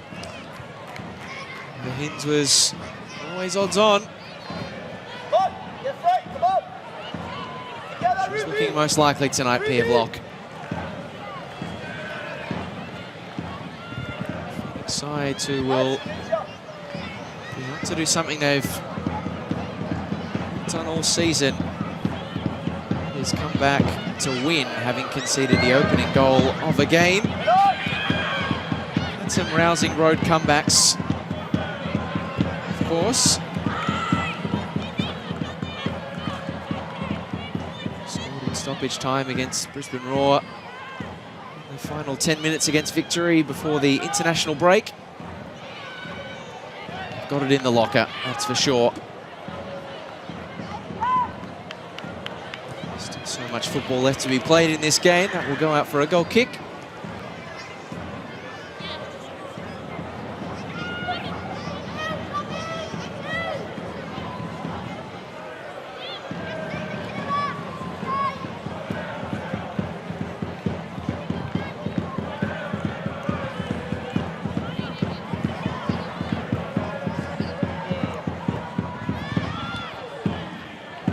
the Hinds was always odds on. She's looking most likely tonight, Pia Vlock. Sides who will want to do something they've done all season, is come back to win, having conceded the opening goal of a game. And some rousing road comebacks, of course. Scored in stoppage time against Brisbane Roar. The final 10 minutes against Victory before the international break. Got it in the locker, that's for sure. So much football left to be played in this game. That will go out for a goal kick.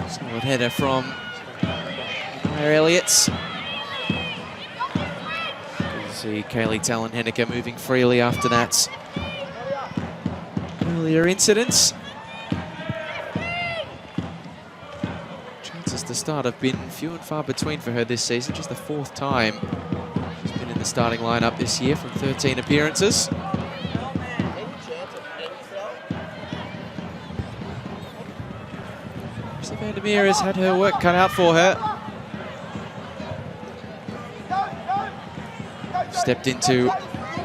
Solid header from Elliott. See Kaylee Talon-Henniker moving freely after that earlier incidents. Chances to start have been few and far between for her this season. Just the 4th time she's been in the starting lineup this year from 13 appearances. Marissa Vandermeer has had her work cut out for her. Stepped into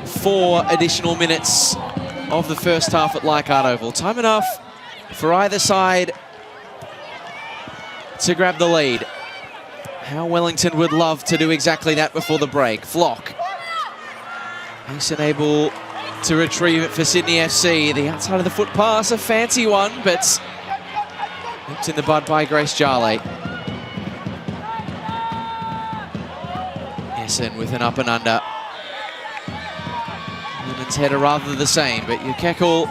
4 additional minutes of the first half at Leichhardt Oval. Time enough for either side to grab the lead. How Wellington would love to do exactly that before the break. Vlock. Mason able to retrieve it for Sydney FC. The outside of the foot pass, a fancy one, but nipped in the bud by Grace Jale. Essen with an up and under. Sullivan's header rather the same, but Ukekul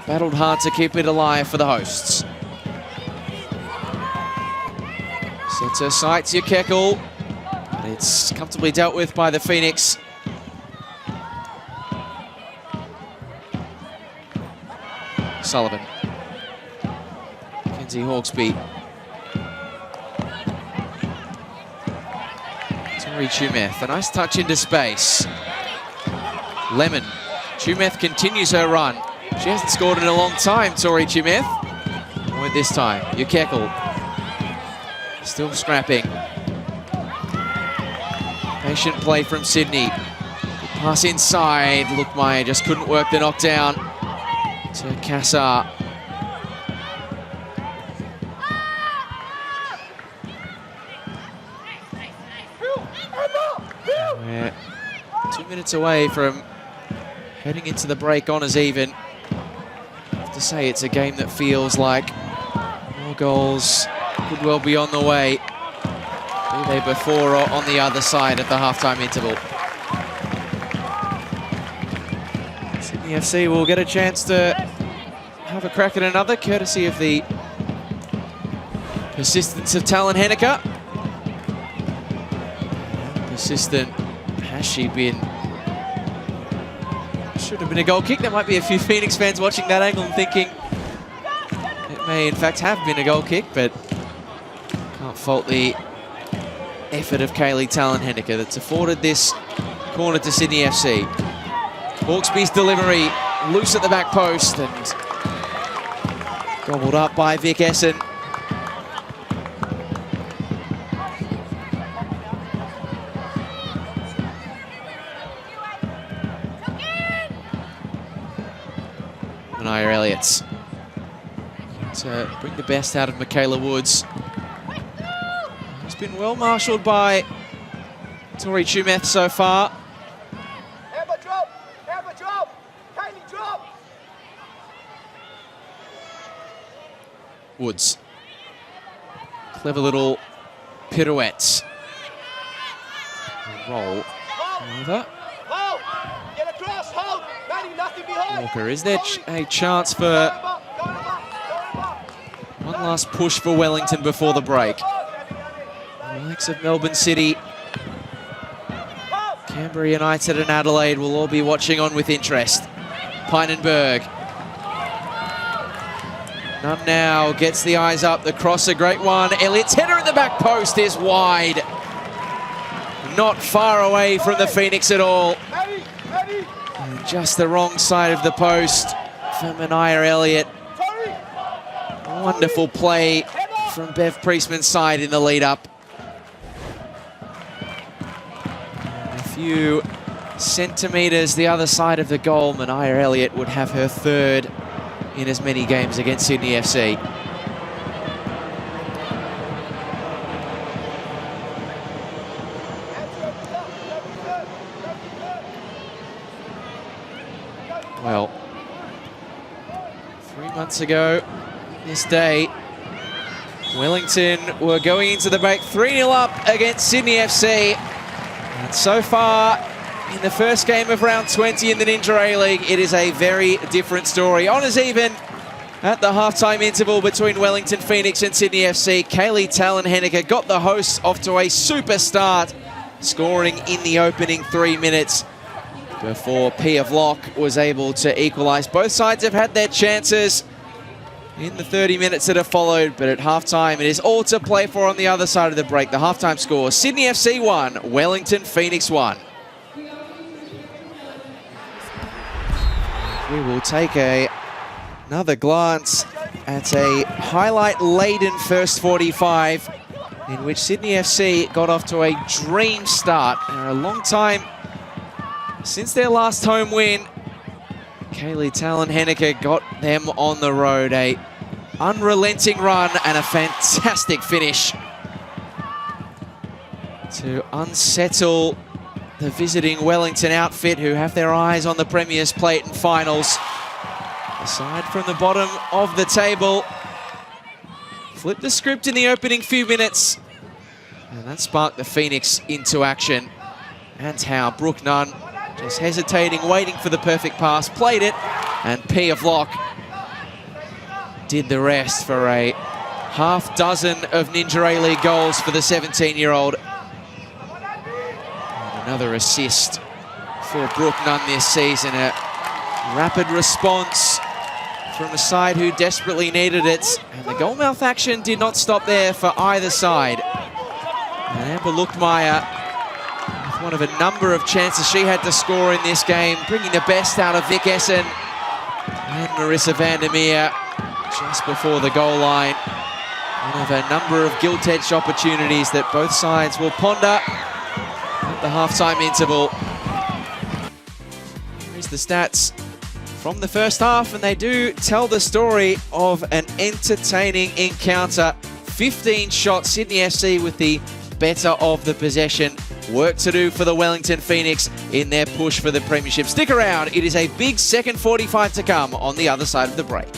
battled hard to keep it alive for the hosts. Sets her sights, Ukekul, but it's comfortably dealt with by the Phoenix. Sullivan. Kenzie Hawksby. Tori Tumeth, a nice touch into space. Lemon. Tumeth continues her run. She hasn't scored in a long time, Tori Tumeth. Won't this time. Ukekul. Still scrapping. Patient play from Sydney. Good pass inside. Lookmeyer just couldn't work the knockdown to Kassar. We're 2 minutes away from heading into the break on as even. I have to say, it's a game that feels like more goals could well be on the way, be they before or on the other side at the halftime interval. Sydney FC will get a chance to have a crack at another, courtesy of the persistence of Talon Henniker. Persistent has she been? Should have been a goal kick. There might be a few Phoenix fans watching that angle and thinking it may in fact have been a goal kick, but can't fault the effort of Kaylee Talon Henniker that's afforded this corner to Sydney FC. Hawksby's delivery loose at the back post and gobbled up by Vic Essen. Mania Elliott's to bring the best out of Michaela Woods. It's been well marshalled by Tori Tumeth so far. Hammer drop! Hammer drop! Kaylee drop! Woods. Clever little pirouettes. Roll over. Hold! Get across! Hold! Maddie, nothing behind! Walker, is there a chance for one last push for Wellington before the break? The likes of Melbourne City, Canberra United and Adelaide will all be watching on with interest. Pynenberg. Nunn now gets the eyes up, the cross a great one. Elliott's header at the back post is wide. Not far away from the Phoenix at all. And just the wrong side of the post for Mania Elliott. Wonderful play from Bev Priestman's side in the lead up. A few centimetres the other side of the goal, Mania Elliott would have her third in as many games against Sydney FC. Well, 3 months ago this day, Wellington were going into the break 3-0 up against Sydney FC. And so far, in the first game of round 20 in the Ninja A-League, it is a very different story. On as even at the halftime interval between Wellington Phoenix and Sydney FC, Kaylee Talon Henniker got the hosts off to a super start, scoring in the opening 3 minutes before Pia Vlock was able to equalise. Both sides have had their chances in the 30 minutes that have followed, but at halftime it is all to play for on the other side of the break. The halftime score, Sydney FC 1, Wellington Phoenix 1. We will take another glance at a highlight-laden first 45 in which Sydney FC got off to a dream start. A long time since their last home win, Kaylee Talon Henniker got them on the road. A unrelenting run and a fantastic finish to unsettle the visiting Wellington outfit, who have their eyes on the Premier's plate and finals. Aside from the bottom of the table, flipped the script in the opening few minutes, and that sparked the Phoenix into action. And how Brook Nunn Just hesitating, waiting for the perfect pass, played it, and Pia Vlock did the rest for a half dozen of Ninja A-League goals for the 17-year-old. Another assist for Brook Nunn this season. A rapid response from a side who desperately needed it. And the goalmouth action did not stop there for either side. And Amber Luchtmeyer, with one of a number of chances she had to score in this game, bringing the best out of Vic Essen and Marissa Vandermeer just before the goal line. One of a number of gilt-edged opportunities that both sides will ponder at the halftime interval. Here's the stats from the first half, and they do tell the story of an entertaining encounter. 15 shots, Sydney FC with the better of the possession. Work to do for the Wellington Phoenix in their push for the premiership. Stick around, it is a big second 45 to come on the other side of the break.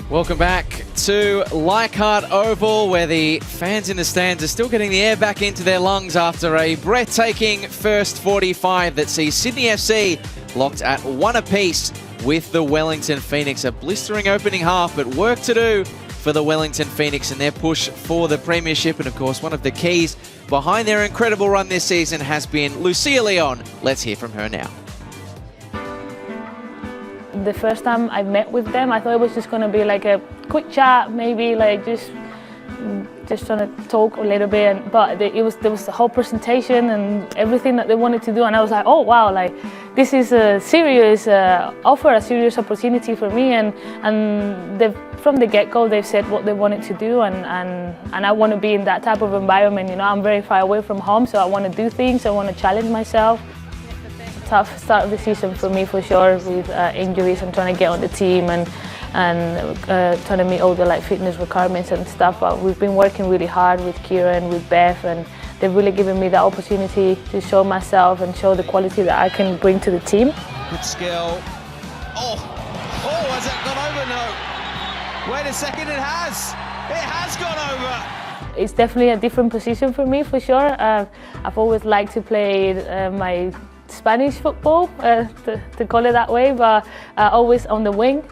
Welcome back to Leichhardt Oval, where the fans in the stands are still getting the air back into their lungs after a breathtaking first 45 that sees Sydney FC locked at 1 apiece with the Wellington Phoenix. A blistering opening half, but work to do for the Wellington Phoenix and their push for the premiership. And of course, one of the keys behind their incredible run this season has been Lucie L&eacute. Let's hear from her now. The first time I met with them, I thought it was just going to be like a quick chat, maybe like just just trying to talk a little bit, but there was the whole presentation and everything that they wanted to do, and I was like, oh wow, like this is a serious offer, a serious opportunity for me, and from the get-go they've said what they wanted to do, and I want to be in that type of environment. You know, I'm very far away from home, so I want to do things, I want to challenge myself. Tough start of the season for me for sure, with injuries and trying to get on the team and trying to meet all the fitness requirements and stuff. But we've been working really hard with Kieran, with Beth, and they've really given me the opportunity to show myself and show the quality that I can bring to the team. Good skill. Oh, has that gone over? No. Wait a second, it has. It has gone over. It's definitely a different position for me for sure. I've always liked to play my Spanish football, to call it that way, but always on the wing.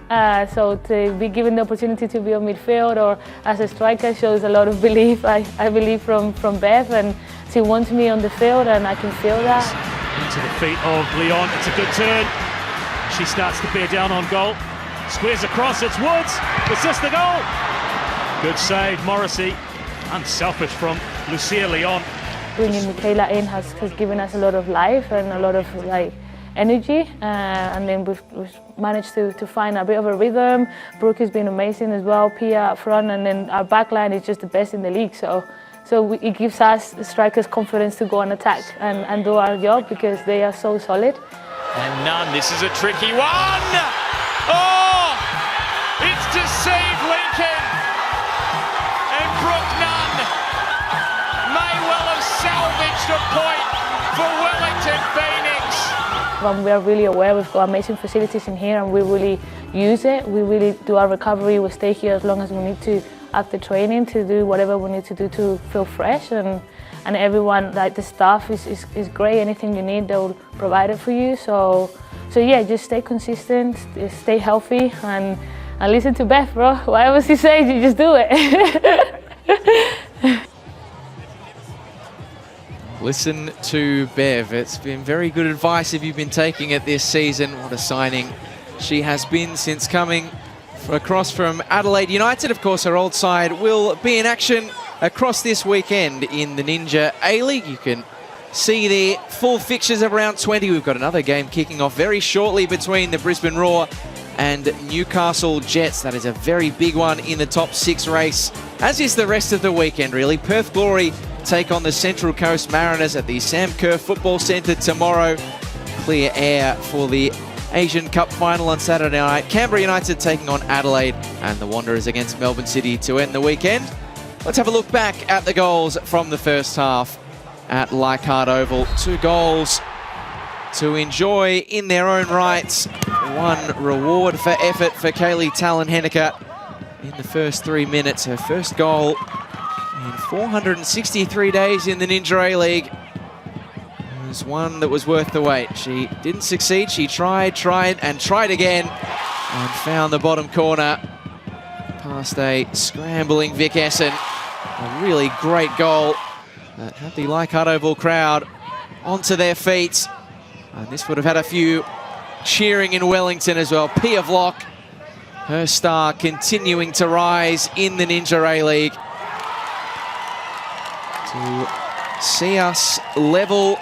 So to be given the opportunity to be on midfield or as a striker shows a lot of belief, I believe, from Beth, and she wants me on the field, and I can feel that. Into the feet of Leon, it's a good turn. She starts to bear down on goal. Squares across, it's Woods. Is this the goal? Good save, Morrissey. Unselfish from Lucie L&eacute. Bringing Michaela in has given us a lot of life and a lot of energy, and then we've managed to find a bit of a rhythm. Brook has been amazing as well, Pia up front, and then our back line is just the best in the league. So it gives us, the strikers, confidence to go and attack and do our job, because they are so solid. And Nunn, this is a tricky one! Oh! It's to save Lincoln! And Brook Nunn may well have salvaged a point for Wellington Phoenix. We are really aware we've got amazing facilities in here, and we really use it. We really do our recovery. We stay here as long as we need to after training to do whatever we need to do to feel fresh, and everyone, the staff is great. Anything you need, they'll provide it for you. So yeah, just stay consistent, stay healthy, and listen to Beth, bro. Whatever she says, you just do it. Listen to Bev. It's been very good advice if you've been taking it this season. What a signing she has been since coming across from Adelaide United. Of course, her old side will be in action across this weekend in the Ninja A-League. You can see the full fixtures of round 20. We've got another game kicking off very shortly between the Brisbane Roar and Newcastle Jets. That is a very big one in the top 6 race, as is the rest of the weekend, really. Perth Glory take on the Central Coast Mariners at the Sam Kerr Football Centre tomorrow. Clear air for the Asian Cup final on Saturday night. Canberra United taking on Adelaide, and the Wanderers against Melbourne City to end the weekend. Let's have a look back at the goals from the first half at Leichhardt Oval. 2 goals to enjoy in their own rights. 1 reward for effort for Kaylee Talon-Henniker in the first 3 minutes. Her first goal in 463 days in the Ninja A-League. It was one that was worth the wait. She didn't succeed. She tried again, and found the bottom corner past a scrambling Vic Essen. A really great goal that had the Leichhardt Oval crowd onto their feet. And this would have had a few cheering in Wellington as well. Pia Vlock, her star continuing to rise in the Ninja A-League, to see us level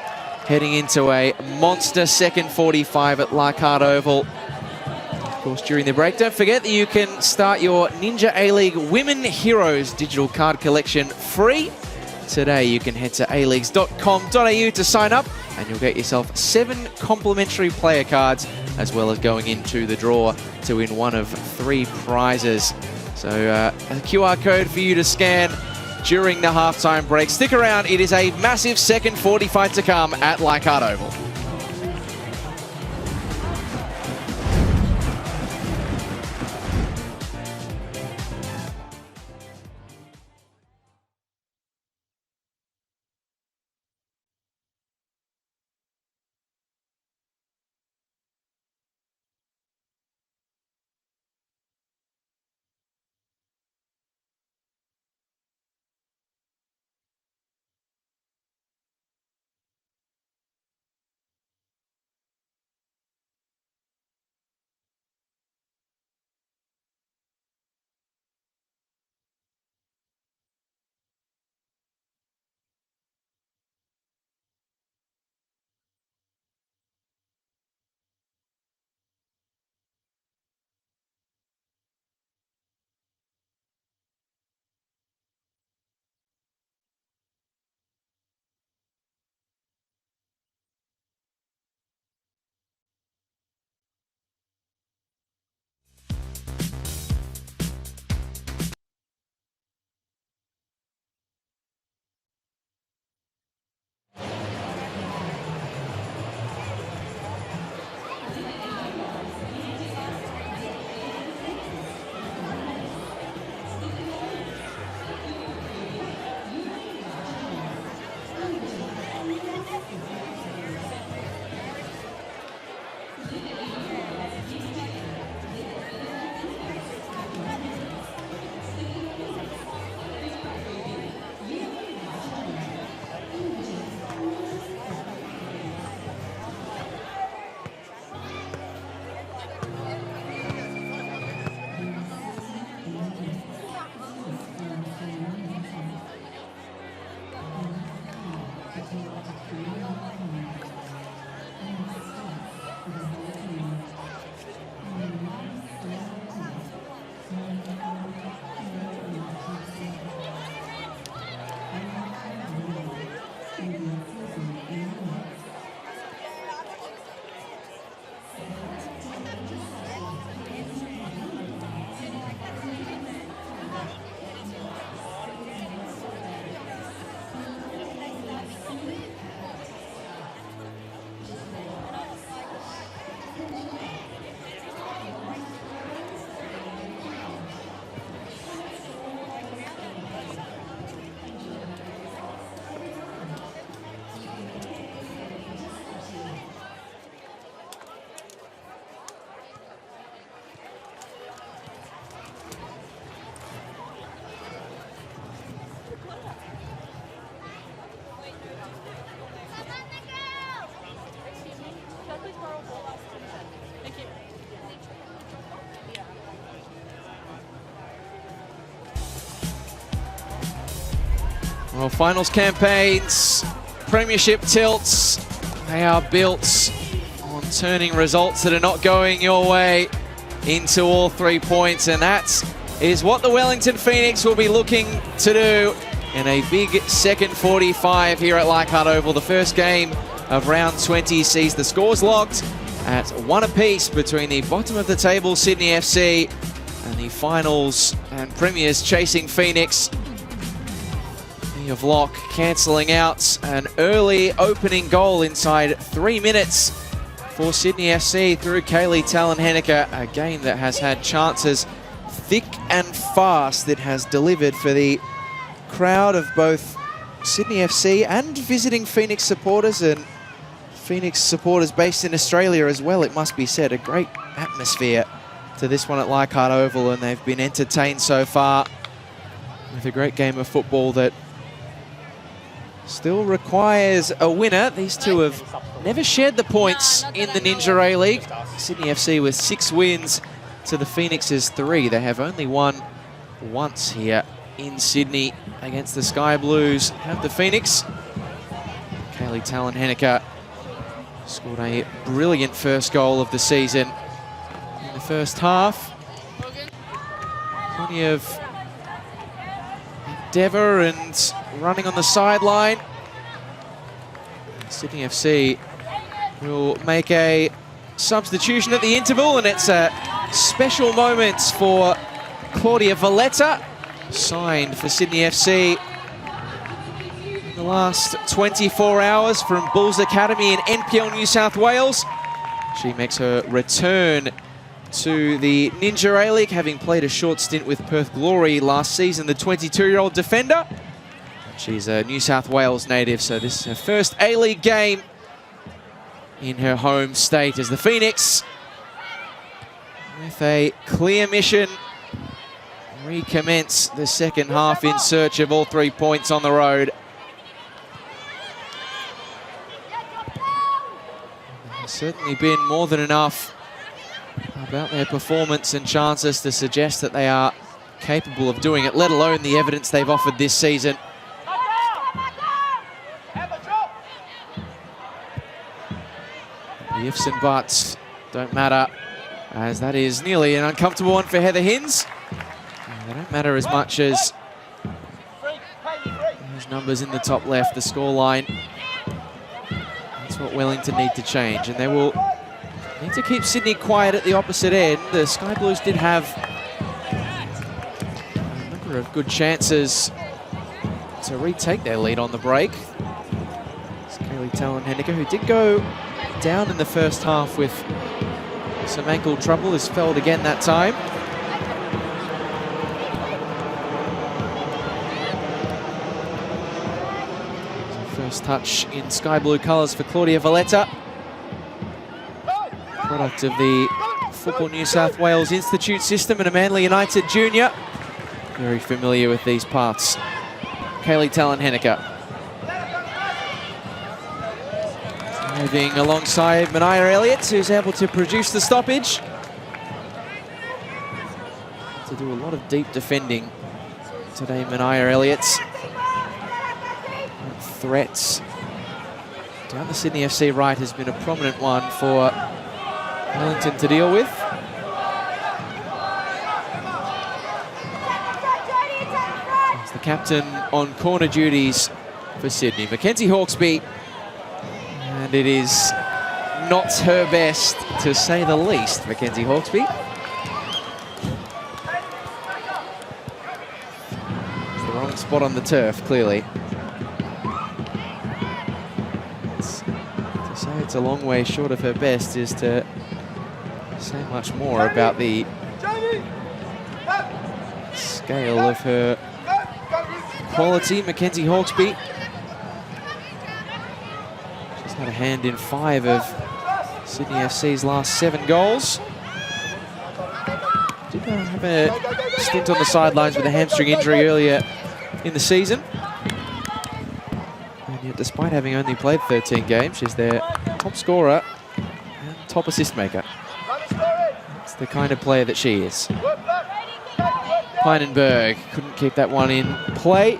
heading into a monster second 45 at Leichhardt Oval. Of course, during the break, don't forget that you can start your Ninja A-League Women Heroes digital card collection free. Today you can head to aleagues.com.au to sign up, and you'll get yourself 7 complimentary player cards, as well as going into the draw to win one of 3 prizes. So a QR code for you to scan during the halftime break. Stick around, it is a massive second 45 to come at Leichhardt Oval. Well, finals campaigns, premiership tilts, they are built on turning results that are not going your way into all 3 points, and that is what the Wellington Phoenix will be looking to do in a big second 45 here at Leichhardt Oval. The first game of round 20 sees the scores locked at 1 apiece between the bottom of the table Sydney FC and the finals and premiers chasing Phoenix. Of Lock cancelling out an early opening goal inside 3 minutes for Sydney FC through Kaylee Talon-Henniker, a game that has had chances thick and fast. It has delivered for the crowd of both Sydney FC and visiting Phoenix supporters, and Phoenix supporters based in Australia as well, it must be said. A great atmosphere to this one at Leichhardt Oval, and they've been entertained so far with a great game of football that still requires a winner. These two have never shared the points in the Ninja A-League. Sydney FC with 6 wins to the Phoenix's 3. They have only won once here in Sydney against the Sky Blues. Have the Phoenix. Kaylee Talon-Henniker scored a brilliant first goal of the season in the first half. Plenty of endeavour and running on the sideline. Sydney FC will make a substitution at the interval, and it's a special moment for Claudia Valletta, signed for Sydney FC in the last 24 hours from Bulls Academy in NPL New South Wales. She makes her return to the Ninja A-League, having played a short stint with Perth Glory last season, the 22-year-old defender. She's a New South Wales native, so this is her first A-League game in her home state as the Phoenix, with a clear mission, recommence the second half in search of all 3 points on the road. There's certainly been more than enough about their performance and chances to suggest that they are capable of doing it, let alone the evidence they've offered this season. The ifs and buts don't matter, as that is nearly an uncomfortable one for Heather Hinds. They don't matter as much as those numbers in the top left, the scoreline. That's what Wellington need to change, and they will need to keep Sydney quiet at the opposite end. The Sky Blues did have a number of good chances to retake their lead on the break. It's Kaylee Talon-Henniker, who did go down in the first half with some ankle trouble, is felled again that time. First touch in sky blue colours for Claudia Valletta, product of the Football New South Wales Institute system and a Manly United junior. Very familiar with these parts. Kaylee Talon-Henniker. Moving alongside Mania Elliott, who's able to produce the stoppage. To do a lot of deep defending today, Mania Elliott. Threats down the Sydney FC right has been a prominent one for Wellington to deal with. It's the captain on corner duties for Sydney, Mackenzie Hawkesby. And it is not her best, to say the least, Mackenzie Hawkesby. It's the wrong spot on the turf, clearly. To say it's a long way short of her best is to say much more about the scale of her quality. Mackenzie Hawkesby had a hand in 5 of Sydney FC's last 7 goals. Did have a stint on the sidelines with a hamstring injury earlier in the season. And yet, despite having only played 13 games, she's their top scorer and top assist maker. That's the kind of player that she is. Pynenberg couldn't keep that one in play.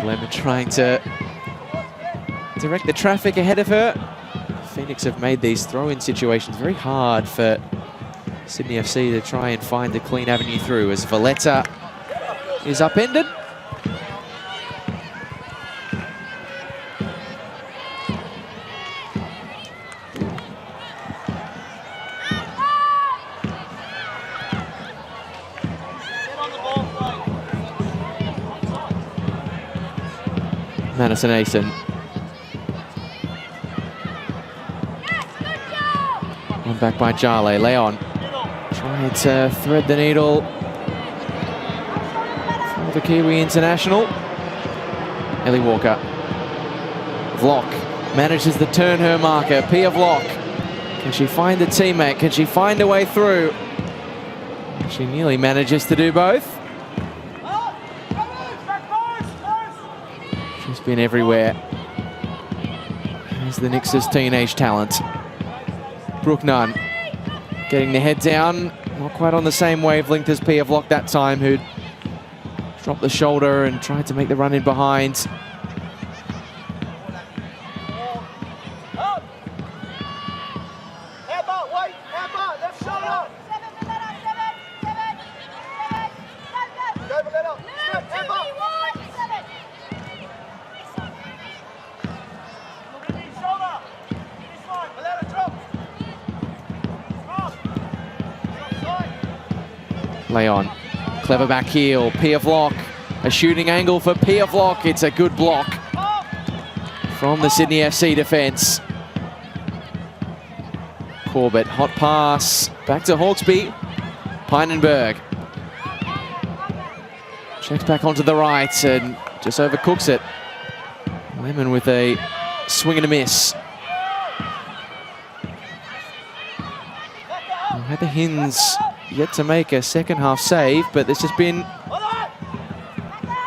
Lemon trying to direct the traffic ahead of her. Phoenix have made these throw-in situations very hard for Sydney FC to try and find a clean avenue through, as Valletta is upended. Madison Asen. One back by Jale. Leon trying to thread the needle for the Kiwi international. Ellie Walker. Vlock manages to turn her marker. Pia Vlock. Can she find a teammate? Can she find a way through? She nearly manages to do both. She's been everywhere. There's the Nix's teenage talent. Brook Nunn getting the head down. Not quite on the same wavelength as Pia Vlock that time, who'd dropped the shoulder and tried to make the run in behind. Leon, clever back heel, Pia Vlock, a shooting angle for Pia Vlock. It's a good block from the Sydney FC defence. Corbett, hot pass, back to Hawkesby. Pynenberg checks back onto the right and just overcooks it. Lemon with a swing and a miss. Had the Hins yet to make a second half save, but this has been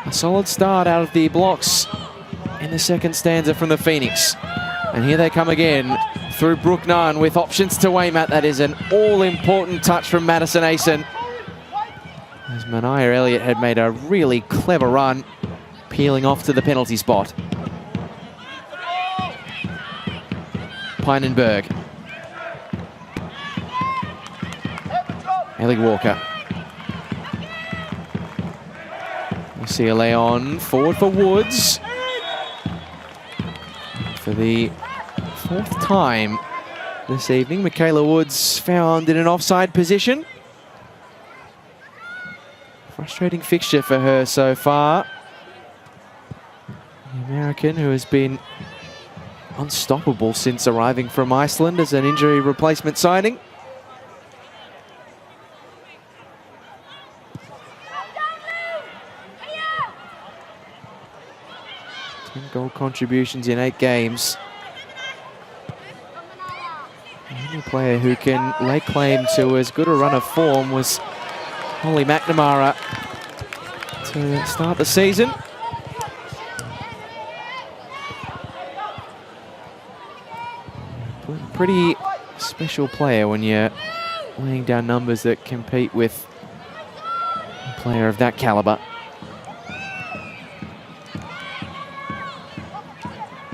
a solid start out of the blocks in the second stanza from the Phoenix. And here they come again through Brook Nunn with options to aim at. That is an all-important touch from Madison Asen, as Mania Elliott had made a really clever run, peeling off to the penalty spot. Pynenberg. Ellie Walker. Lucie Leon forward for Woods. For the fourth time this evening, Michaela Woods found in an offside position. Frustrating fixture for her so far. The American, who has been unstoppable since arriving from Iceland as an injury replacement signing. 10 goal contributions in 8 games. The only player who can lay claim to as good a run of form was Holly McNamara to start the season. Pretty special player when you're laying down numbers that compete with a player of that caliber.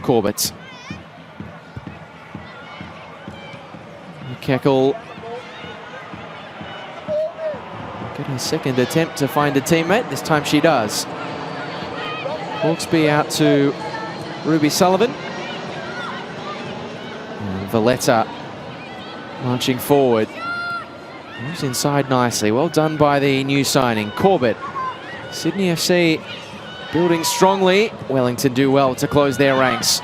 Corbett. Keckle. Get her second attempt to find a teammate. This time she does. Hawkesby out to Ruby Sullivan. And Valletta launching forward. Moves inside nicely. Well done by the new signing. Corbett. Sydney FC building strongly. Wellington do well to close their ranks.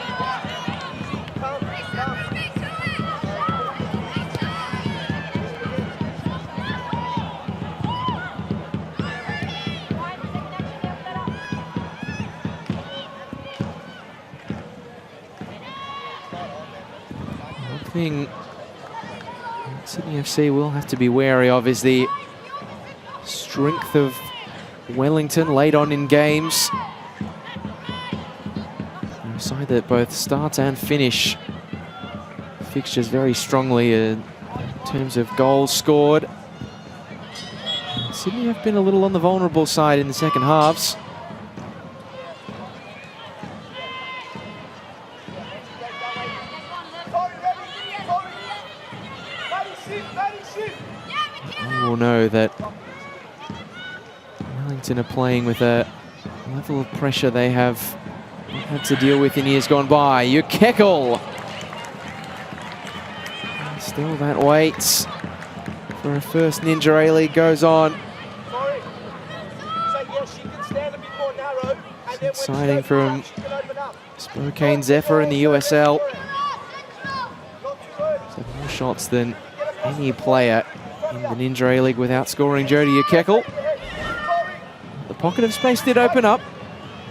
One thing Sydney FC will have to be wary of is the strength of Wellington late on in games. A side that both start and finish fixtures very strongly in terms of goals scored. Sydney have been a little on the vulnerable side in the second halves. all know that Wellington are playing with a level of pressure they have had to deal with in years gone by. Kickoff. Still that waits for a first Ninja A-League goes on. Signing from Spokane Zephyr in the USL. So more shots than any player in the Ninja A-League without scoring. Jodie Kickoff. The pocket of space did open up.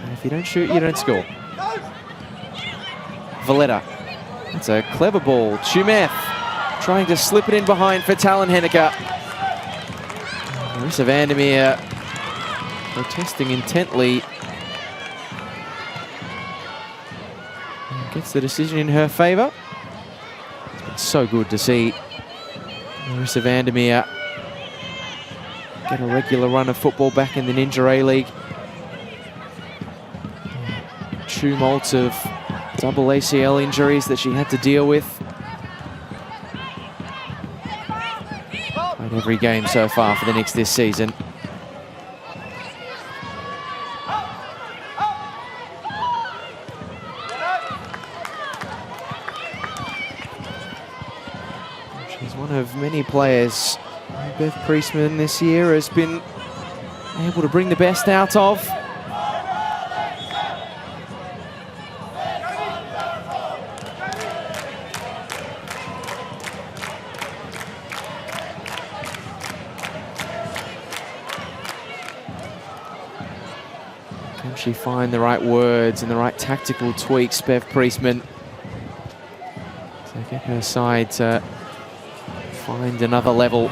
And if you don't shoot, you don't score. Valletta. That's a clever ball. Chumeth trying to slip it in behind for Talon Henniker. Marissa Vandermeer protesting intently. Gets the decision in her favour. It's been so good to see Marissa Vandermeer get a regular run of football back in the Ninja A-League. Tumult of double ACL injuries that she had to deal with. Played every game so far for the Knicks this season. She's one of many players Bev Priestman this year has been able to bring the best out of. Can she find the right words and the right tactical tweaks, Bev Priestman, to get her side to find another level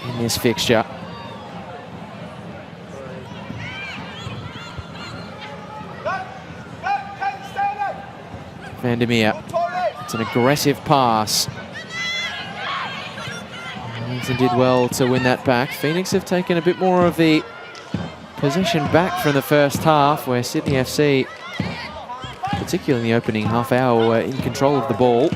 in this fixture? Vandermeer, it's an aggressive pass. Wellington did well to win that back. Phoenix have taken a bit more of the possession back from the first half, where Sydney FC, particularly in the opening half hour, were in control of the ball.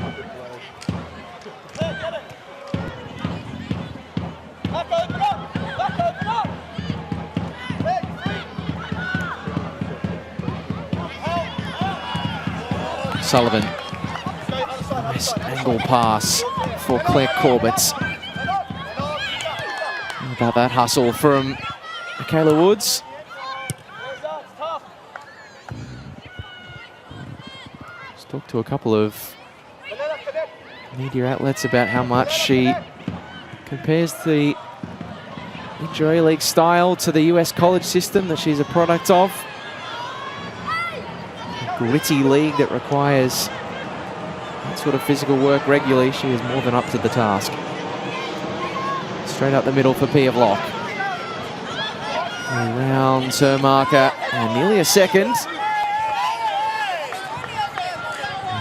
Sullivan, nice angle pass for Claire Corbett. How about that hustle from Michaela Woods? Just talked to a couple of media outlets about how much she compares the Ninja A-League style to the US college system that she's a product of. Gritty league that requires that sort of physical work regularly. She is more than up to the task. Straight up the middle for Pia Vlock. Around her marker, and nearly a second.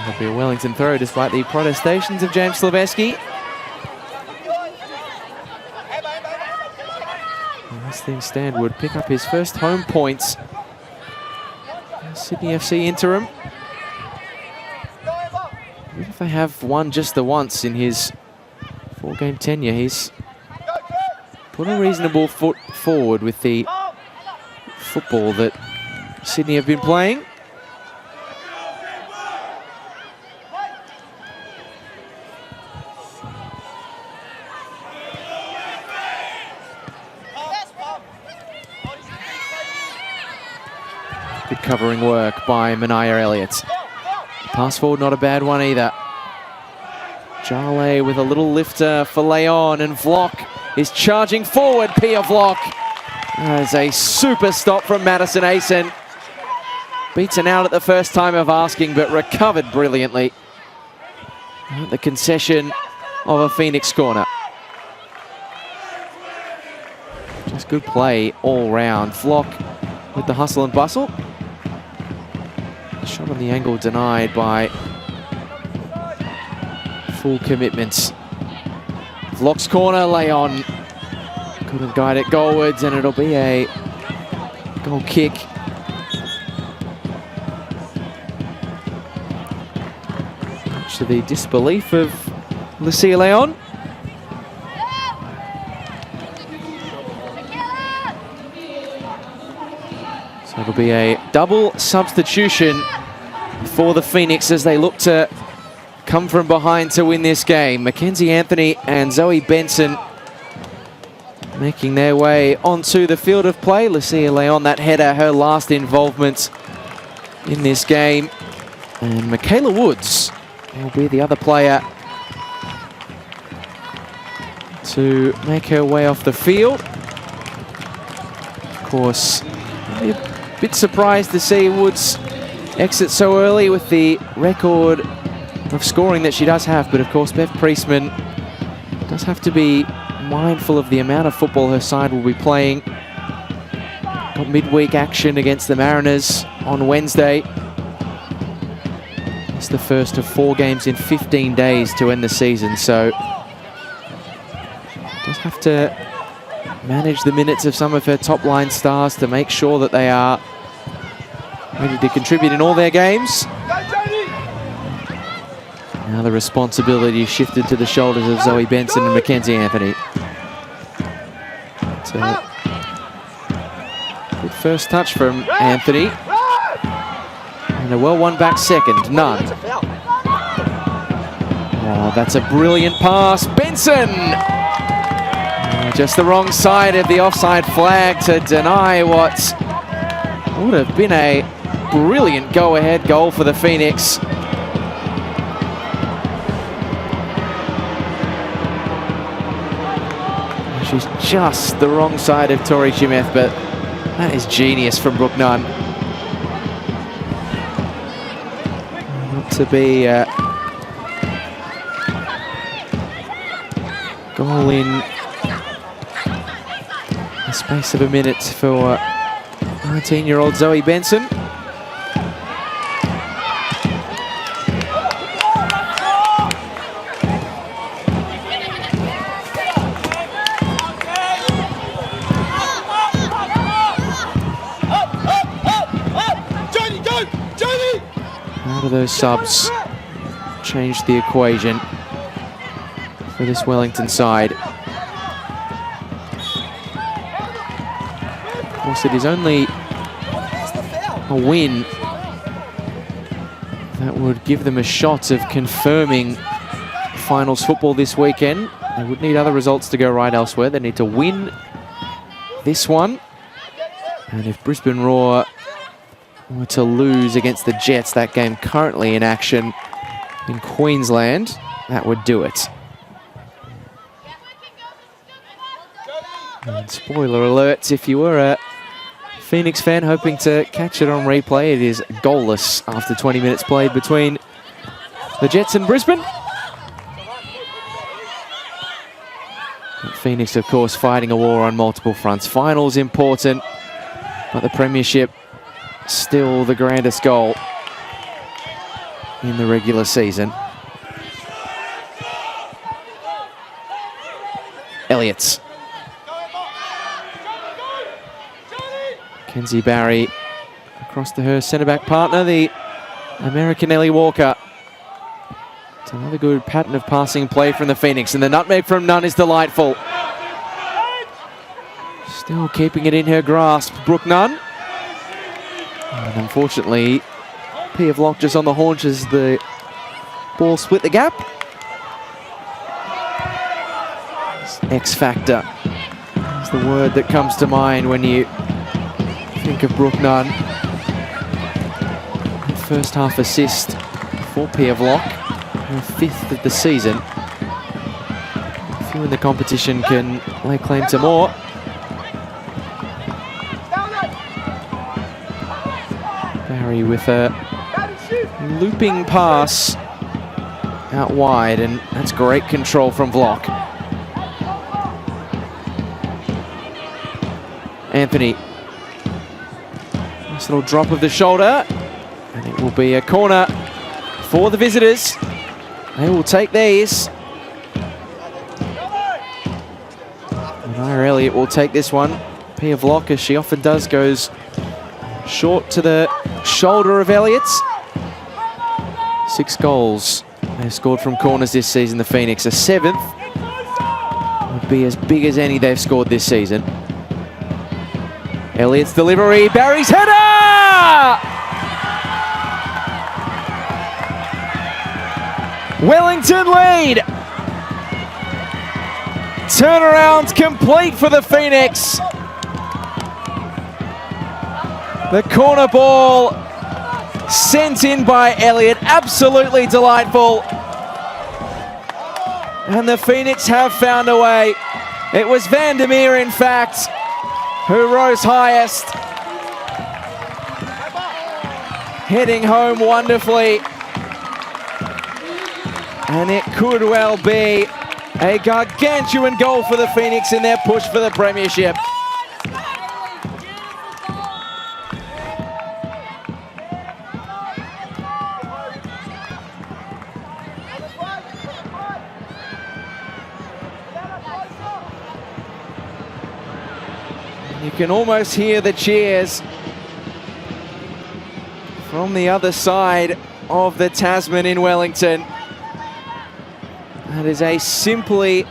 It'll be a Wellington throw despite the protestations of James Slaveski. As things stand, would pick up his first home points. Sydney FC interim. Even if they have won just the once in his 4-game tenure, he's put a reasonable foot forward with the football that Sydney have been playing. Good covering work by Manaya Elliott. Pass forward, not a bad one either. Jale with a little lifter for Leon, and Vlock is charging forward. Pia Vlock. That is a super stop from Madison Asen. Beaten out at the first time of asking, but recovered brilliantly. At the concession of a Phoenix corner. Just good play all round. Vlock with the hustle and bustle. Shot on the angle denied by full commitments. Vlock's corner, Leon couldn't guide it goalwards, and it'll be a goal kick. Much to the disbelief of Lucie Leon. So it'll be a double substitution for the Phoenix as they look to come from behind to win this game. Mackenzie Anthony and Zoe Benson making their way onto the field of play. Lucie L&eacute, that header, her last involvement in this game. And Michaela Woods will be the other player to make her way off the field. Of course, a bit surprised to see Woods exit so early with the record of scoring that she does have, but of course Bev Priestman does have to be mindful of the amount of football her side will be playing. Got midweek action against the Mariners on Wednesday. It's the first of 4 games in 15 days to end the season, so does have to manage the minutes of some of her top line stars to make sure that they are ready to contribute in all their games. Now the responsibility shifted to the shoulders of Zoe Benson and Mackenzie Anthony. So, good first touch from Anthony. And a well-won back second, Nunn. Oh, that's a brilliant pass. Benson! Just the wrong side of the offside flag to deny what would have been a brilliant go-ahead goal for the Phoenix. She's just the wrong side of Tori Chimeth, but that is genius from Brook Nunn. Not to be a goal in the space of a minute for 19-year-old Zoe Benson. How do those subs change the equation for this Wellington side? Of course, it is only a win that would give them a shot of confirming finals football this weekend. They would need other results to go right elsewhere. They need to win this one. And if Brisbane Roar were to lose against the Jets, that game currently in action in Queensland, that would do it. And spoiler alert, if you were a Phoenix fan hoping to catch it on replay, it is goalless after 20 minutes played between the Jets and Brisbane. And Phoenix, of course, fighting a war on multiple fronts. Finals important, but the premiership still the grandest goal in the regular season. Elliott's. Kenzie Barry across to her centre-back partner, the American Ellie Walker. It's another good pattern of passing play from the Phoenix, and the nutmeg from Nunn is delightful. Still keeping it in her grasp, Brook Nunn. And unfortunately, Pia Vlock just on the haunches, the ball split the gap. X factor is the word that comes to mind when you think of Brook Nunn. First half assist for Pia Vlock, her 5th of the season. Few in the competition can lay claim to more. Barry with a looping pass out wide, and that's great control from Vlock. Anthony. Nice little drop of the shoulder, and it will be a corner for the visitors. They will take theirs. Ira Elliott will take this one. Pia Vlock, as she often does, goes short to the shoulder of Elliott's. 6 goals they've scored from corners this season, the Phoenix. A 7th would be as big as any they've scored this season. Elliott's delivery, Barry's header! Wellington lead. Turnaround complete for the Phoenix. The corner ball sent in by Elliott, absolutely delightful. And the Phoenix have found a way. It was Vandermeer, in fact, who rose highest. Heading home wonderfully. And it could well be a gargantuan goal for the Phoenix in their push for the premiership. You can almost hear the cheers from the other side of the Tasman in Wellington. That is a simply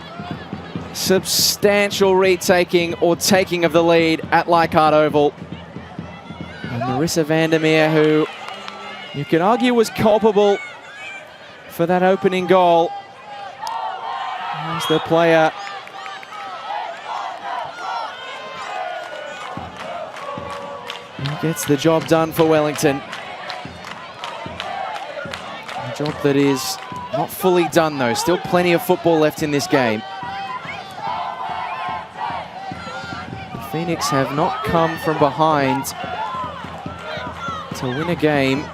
substantial retaking or taking of the lead at Leichhardt Oval. And Marissa Vandermeer, who you could argue was culpable for that opening goal, as the player who gets the job done for Wellington. A job that is not fully done though, still plenty of football left in this game. The Phoenix have not come from behind to win a game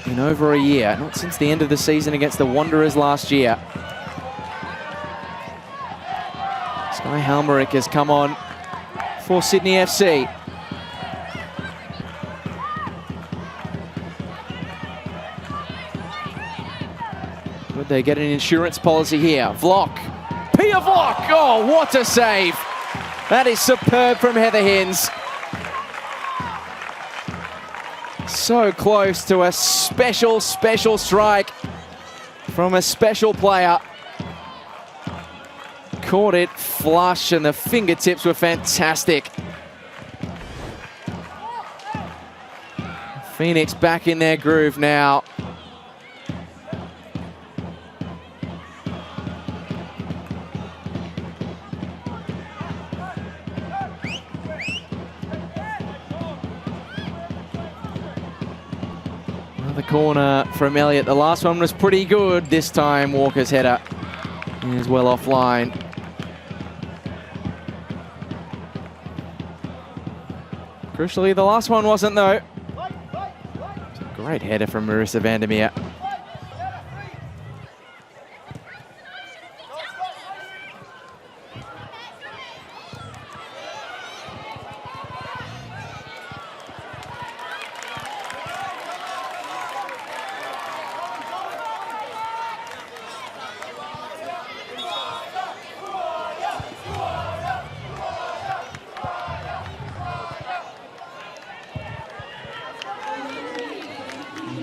in over a year, not since the end of the season against the Wanderers last year. Sky Halmerick has come on for Sydney FC. Would they get an insurance policy here? Vlock. Pia Vlock! Oh, what a save! That is superb from Heather Hinds. So close to a special strike from a special player. Caught it flush and the fingertips were fantastic. Phoenix back in their groove now. The corner from Elliott. The last one was pretty good. This time Walker's header is well offline. Crucially, the last one wasn't though. Great header from Marissa Vandermeer.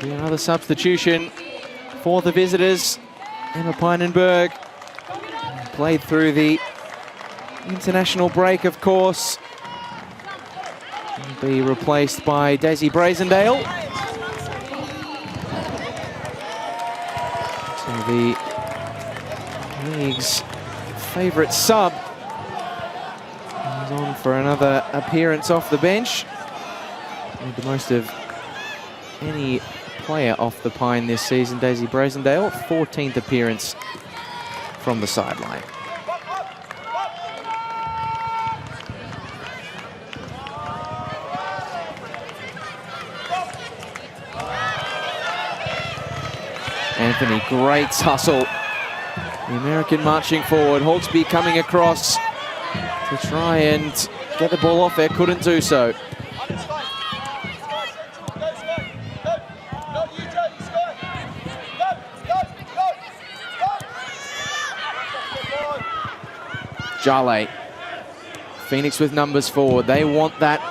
Another substitution for the visitors. Emma Pynenberg played through the international break, of course. Will be replaced by Daisy Brazendale. So the league's favourite sub is on for another appearance off the bench. Made the most of any player off the pine this season. Daisy Brazendale, 14th appearance from the sideline. Anthony, great tussle. The American marching forward. Hawkesby coming across to try and get the ball off there, couldn't do so. Jale. Phoenix with numbers forward. They want that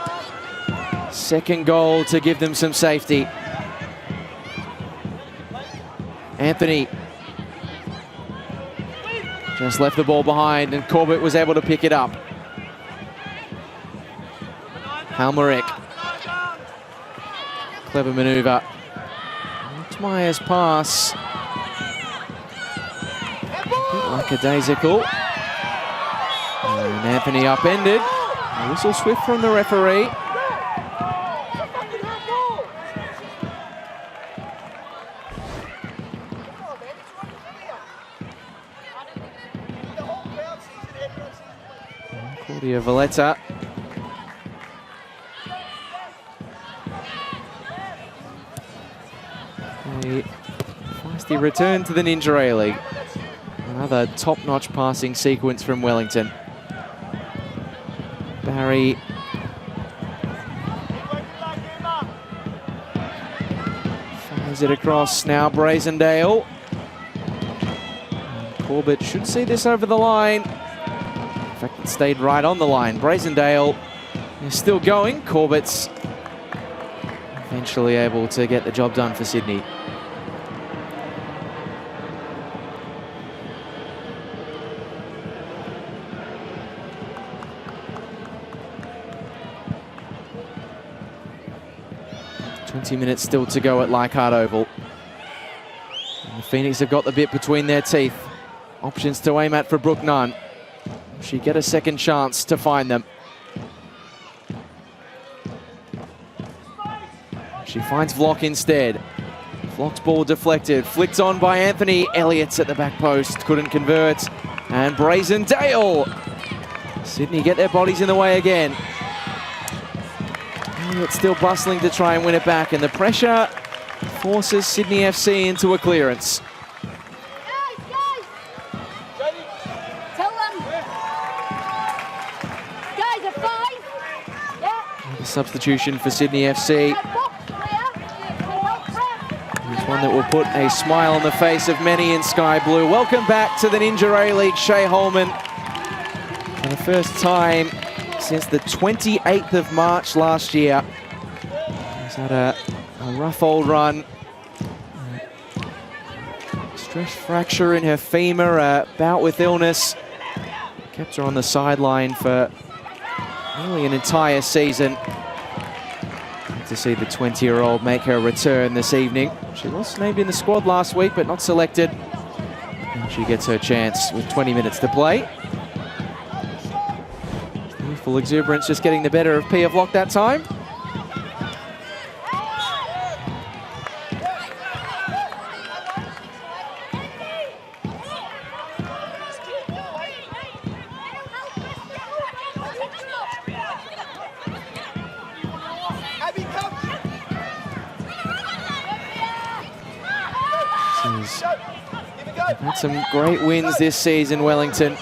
second goal to give them some safety. Anthony just left the ball behind and Corbett was able to pick it up. Halmerick. Clever manoeuvre. Meyer's pass. Lackadaisical. And Anthony upended. A whistle swift from the referee. Claudia Valletta. A feisty return to the Ninja A-League. Another top-notch passing sequence from Wellington. Barry. Fires it across, now Brazendale. And Corbett should see this over the line. In fact, it stayed right on the line. Brazendale is still going. Corbett's eventually able to get the job done for Sydney. Minutes still to go at Leichhardt Oval. And the Phoenix have got the bit between their teeth. Options to aim at for Brook Nunn. She get a second chance to find them. She finds Vlock instead. Vlock's ball deflected, flicked on by Anthony. Elliott's at the back post, couldn't convert. And Brazendale. Sydney get their bodies in the way again. It's still bustling to try and win it back, and the pressure forces Sydney FC into a clearance. Guys! Tell them! Guys, a 5! Yeah! The substitution for Sydney FC. It's one that will put a smile on the face of many in Sky Blue. Welcome back to the Ninja A-League, Shea Holman. For the first time since the 28th of March last year. He's had a rough old run. Stress fracture in her femur, a bout with illness. Kept her on the sideline for nearly an entire season. Good to see the 20-year-old make her return this evening. She was named in the squad last week, but not selected. And she gets her chance with 20 minutes to play. Full exuberance just getting the better of Pia Vlock that time. They've had some great wins this season, Wellington.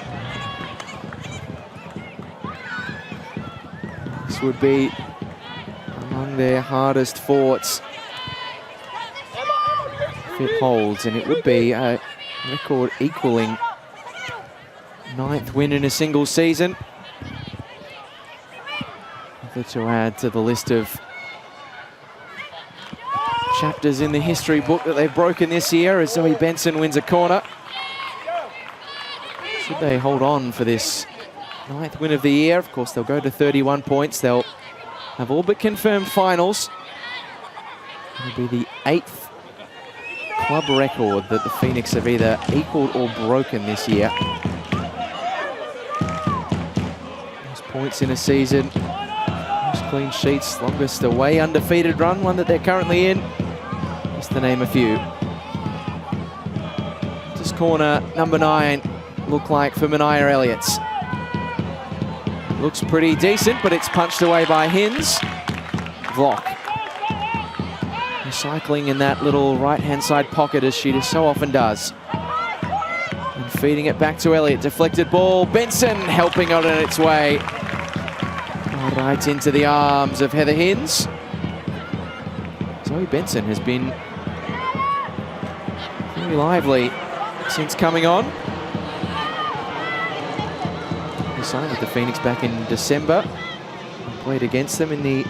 Would be among their hardest foughts if it holds, and it would be a record equaling 9th win in a single season. Nothing to add to the list of chapters in the history book that they've broken this year as Zoe Benson wins a corner. Should they hold on for this 9th win of the year? Of course, they'll go to 31 points. They'll have all but confirmed finals. It'll be the 8th club record that the Phoenix have either equaled or broken this year. Most points in a season, most clean sheets, longest away undefeated run, one that they're currently in, just to name a few. Just corner number 9 look like for Mania Elliott's. Looks pretty decent, but it's punched away by Hins. Vlock. Recycling in that little right-hand side pocket as she so often does. And feeding it back to Elliott. Deflected ball. Benson helping on its way. Right into the arms of Heather Hins. Zoe Benson has been very lively since coming on. He signed with the Phoenix back in December. And played against them in the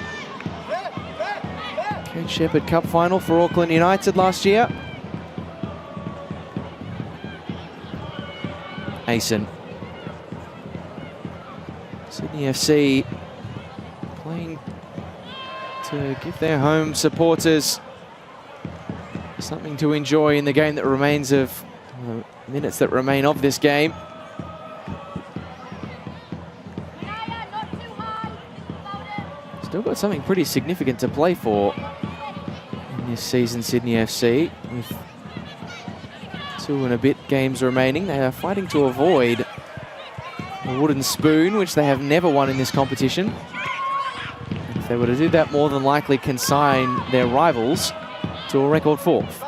Kate Shepherd Cup final for Auckland United last year. Asen. Sydney FC playing to give their home supporters something to enjoy in the game that remains of the minutes that remain of this game. Still got something pretty significant to play for in this season, Sydney FC. With 2 and a bit games remaining, they are fighting to avoid the wooden spoon, which they have never won in this competition. If they were to do that, more than likely consign their rivals to a record 4th.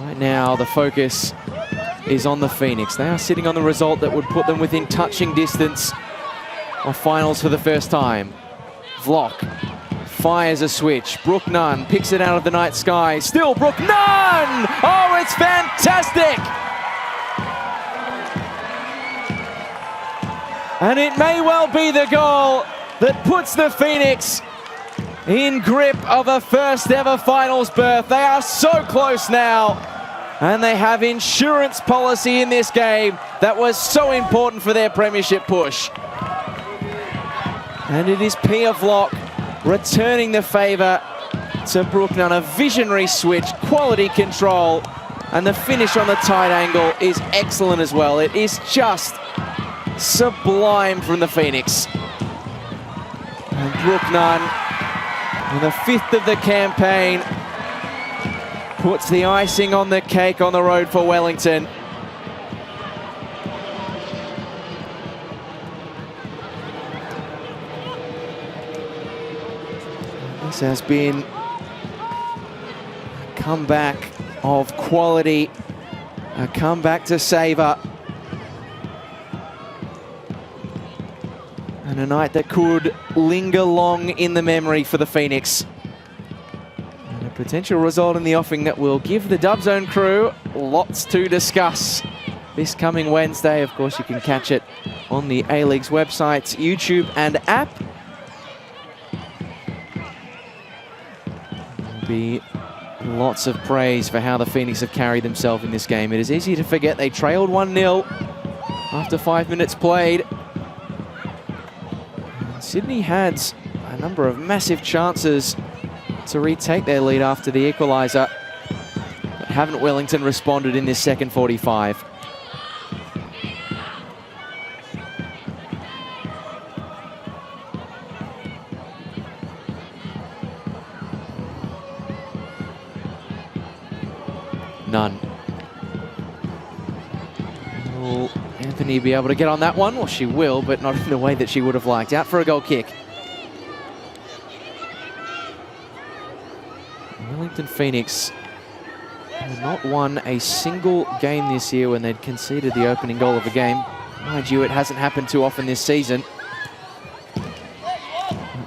Right now, the focus is on the Phoenix. They are sitting on the result that would put them within touching distance of finals for the first time. Vlock fires a switch. Brook Nunn picks it out of the night sky. Still Brook Nunn! Oh, it's fantastic! And it may well be the goal that puts the Phoenix in grip of a first ever finals berth. They are so close now. And they have insurance policy in this game that was so important for their premiership push. And it is Pia Vlock returning the favour to Brook Nunn. A visionary switch, quality control, and the finish on the tight angle is excellent as well. It is just sublime from the Phoenix. And Brook Nunn, in the 5th of the campaign, puts the icing on the cake on the road for Wellington. This has been a comeback of quality, a comeback to savour, and a night that could linger long in the memory for the Phoenix. And a potential result in the offing that will give the Dub Zone crew lots to discuss this coming Wednesday. Of course, you can catch it on the A-League's websites, YouTube and app. There'll be lots of praise for how the Phoenix have carried themselves in this game. It is easy to forget they trailed 1-0 after 5 minutes played. Sydney had a number of massive chances to retake their lead after the equaliser, but haven't Wellington responded in this second 45. Nunn. Will Anthony be able to get on that one? Well, she will, but not in the way that she would have liked. Out for a goal kick. Wellington Phoenix have not won a single game this year when they'd conceded the opening goal of a game. Mind you, it hasn't happened too often this season.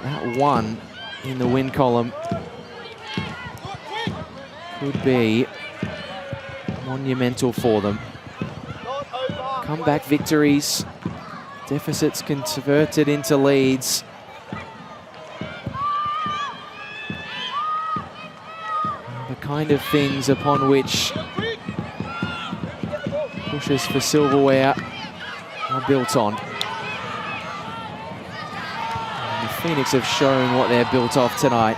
That one in the win column could be monumental for them. Comeback victories, deficits converted into leads. The kind of things upon which pushes for silverware are built on. And the Phoenix have shown what they're built of tonight.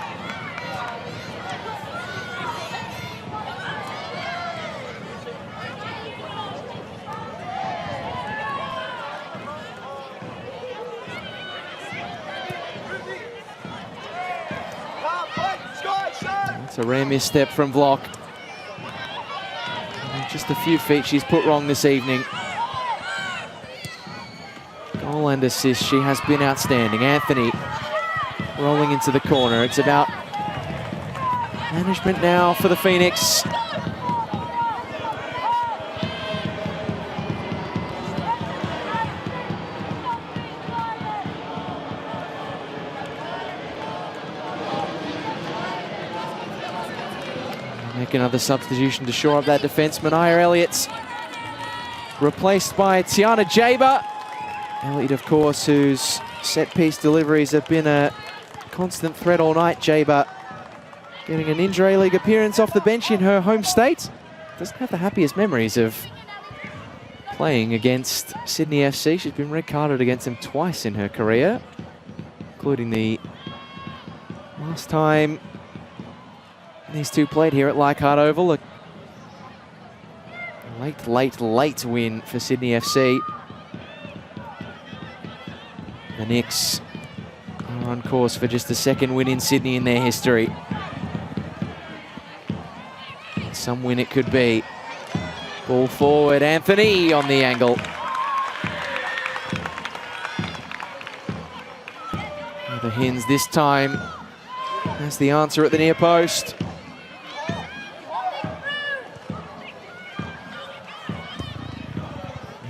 It's a rare misstep from Vlock. Just a few feet she's put wrong this evening. Goal and assist, she has been outstanding. Anthony rolling into the corner. It's about management now for the Phoenix. Make another substitution to shore up that defence. Mania Elliott's replaced by Tiana Jaber. Elliott, of course, whose set-piece deliveries have been a constant threat all night. Jaber getting an Inter-A League appearance off the bench in her home state. Doesn't have the happiest memories of playing against Sydney FC. She's been red carded against them twice in her career, including the last time these two played here at Leichhardt Oval. A late win for Sydney FC. The Knicks are on course for just the second win in Sydney in their history. Some win it could be. Ball forward, Anthony on the angle. The Hens this time has the answer at the near post.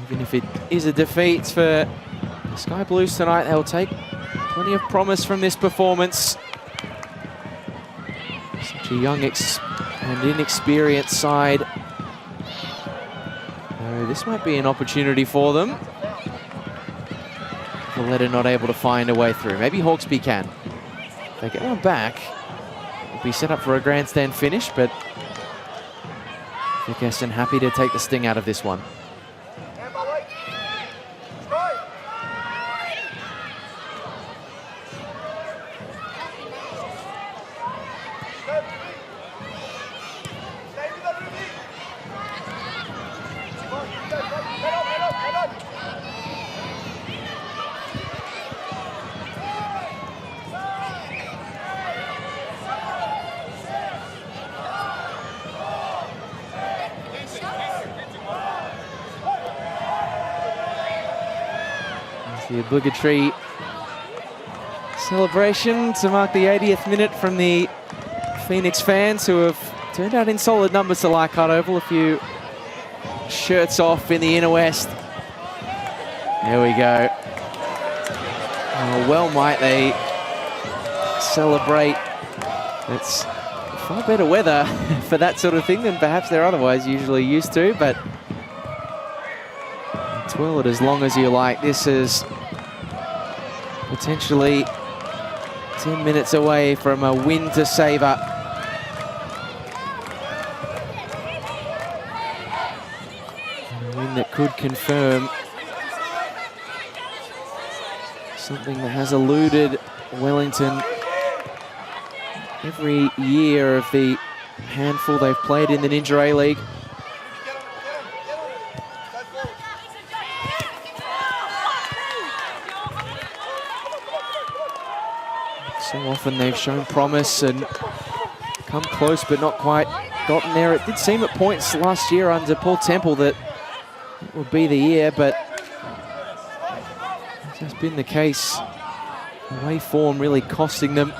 Even if it is a defeat for the Sky Blues tonight, they'll take plenty of promise from this performance. Such a young and inexperienced side. So this might be an opportunity for them. The letter not able to find a way through. Maybe Hawkesby can. If they get one back, it'll be set up for a grandstand finish, but Vic Essen happy to take the sting out of this one. The obligatory celebration to mark the 80th minute from the Phoenix fans, who have turned out in solid numbers to Leichhardt Oval. A few shirts off in the inner west. There we go. Oh, well might they celebrate. It's far better weather for that sort of thing than perhaps they're otherwise usually used to, but twirl it as long as you like. This is potentially 10 minutes away from a win to savour. A win that could confirm something that has eluded Wellington every year of the handful they've played in the Ninja A-League. So often they've shown promise and come close but not quite gotten there. It did seem at points last year under Paul Temple that it would be the year, but this has been the case. Away form really costing them.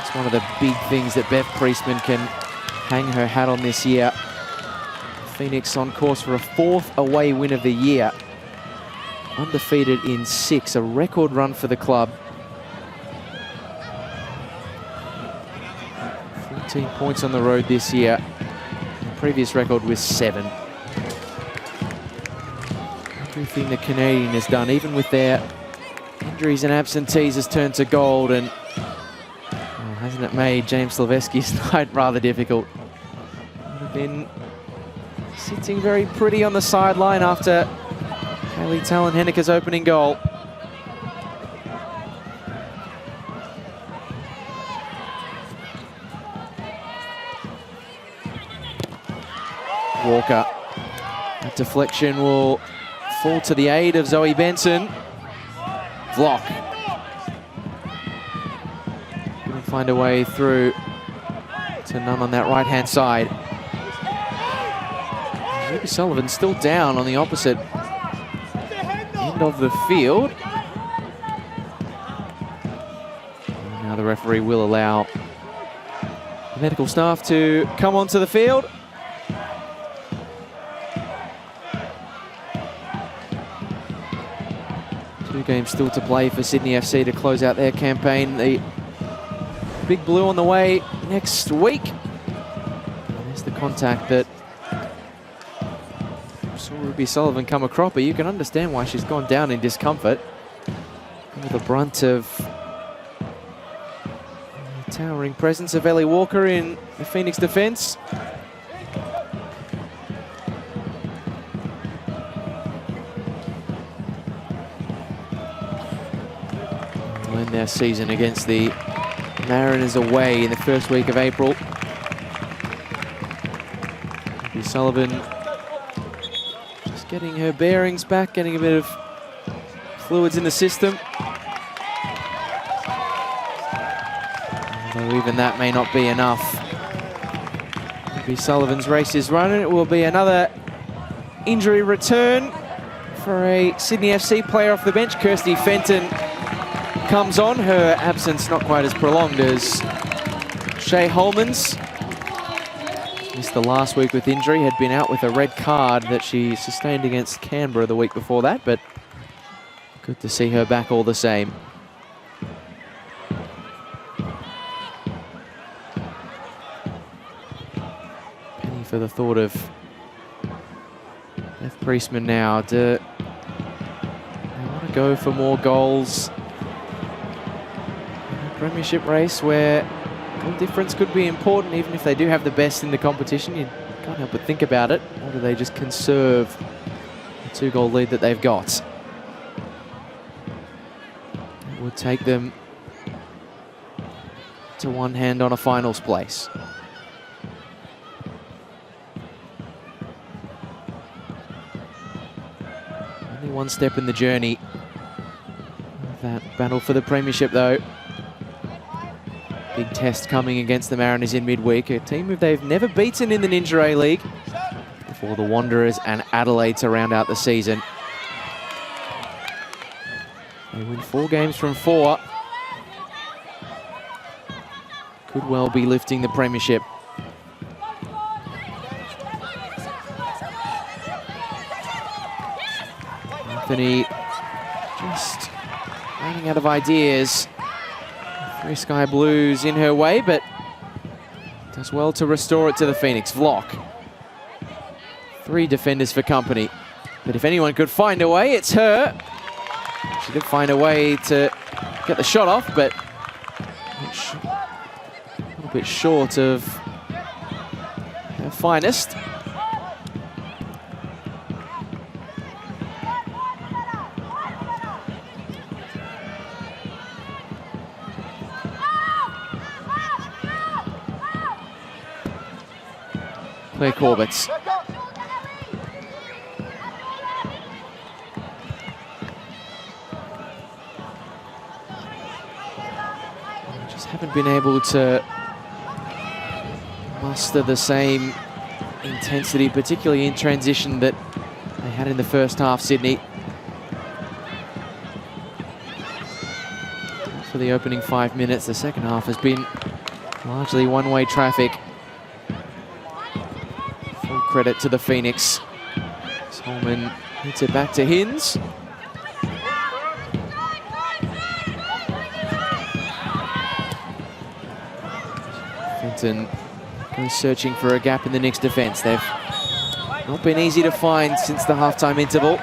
It's one of the big things that Bev Priestman can hang her hat on this year. Phoenix on course for a 4th away win of the year. Undefeated in 6, a record run for the club. 14 points on the road this year. The previous record was 7. Everything the Canadian has done, even with their injuries and absentees, has turned to gold, and well, hasn't it made James Sylveski's night rather difficult? Would have been sitting very pretty on the sideline after Kaylee Talon-Henniker's opening goal. Walker. That deflection will fall to the aid of Zoe Benson. Vlock. Couldn't find a way through to Nunn on that right-hand side. Ruby Sullivan still down on the opposite end of the field. And now the referee will allow the medical staff to come onto the field. 2 games still to play for Sydney FC to close out their campaign. The Big Blue on the way next week. There's the contact that saw Ruby Sullivan come a cropper. You can understand why she's gone down in discomfort. Under the brunt of the towering presence of Ellie Walker in the Phoenix defence. end their season against the Mariners away in the first week of April. Sullivan just getting her bearings back, getting a bit of fluids in the system. Although even that may not be enough. Maybe Sullivan's race is running. It will be another injury return for a Sydney FC player off the bench. Kirsty Fenton comes on. Her absence not quite as prolonged as Shay Holman's. Missed the last week with injury, had been out with a red card that she sustained against Canberra the week before that, but good to see her back all the same. Penny for the thought of Beth Priestman now. Do they want to go for more goals in a premiership race where goal difference could be important, even if they do have the best in the competition? You can't help but think about it. Or do they just conserve the 2-goal lead that they've got? It would take them to one hand on a finals place. Only one step in the journey of that battle for the premiership, though. Big test coming against the Mariners in midweek, a team who they've never beaten in the Ninja A League before the Wanderers and Adelaide to round out the season. They win 4 games from 4. Could well be lifting the premiership. Anthony just running out of ideas. 3 Sky Blues in her way, but does well to restore it to the Phoenix. Vlock. 3 defenders for company. But if anyone could find a way, it's her. She did find a way to get the shot off, but a little bit short of her finest. Claire Corbett's. Just haven't been able to muster the same intensity, particularly in transition, that they had in the first half, Sydney. For the opening 5 minutes, the second half has been largely one-way traffic. Full credit to the Phoenix. Holman hits it back to Hinds. Fenton goes searching for a gap in the Knicks' defence. They've not been easy to find since the halftime interval.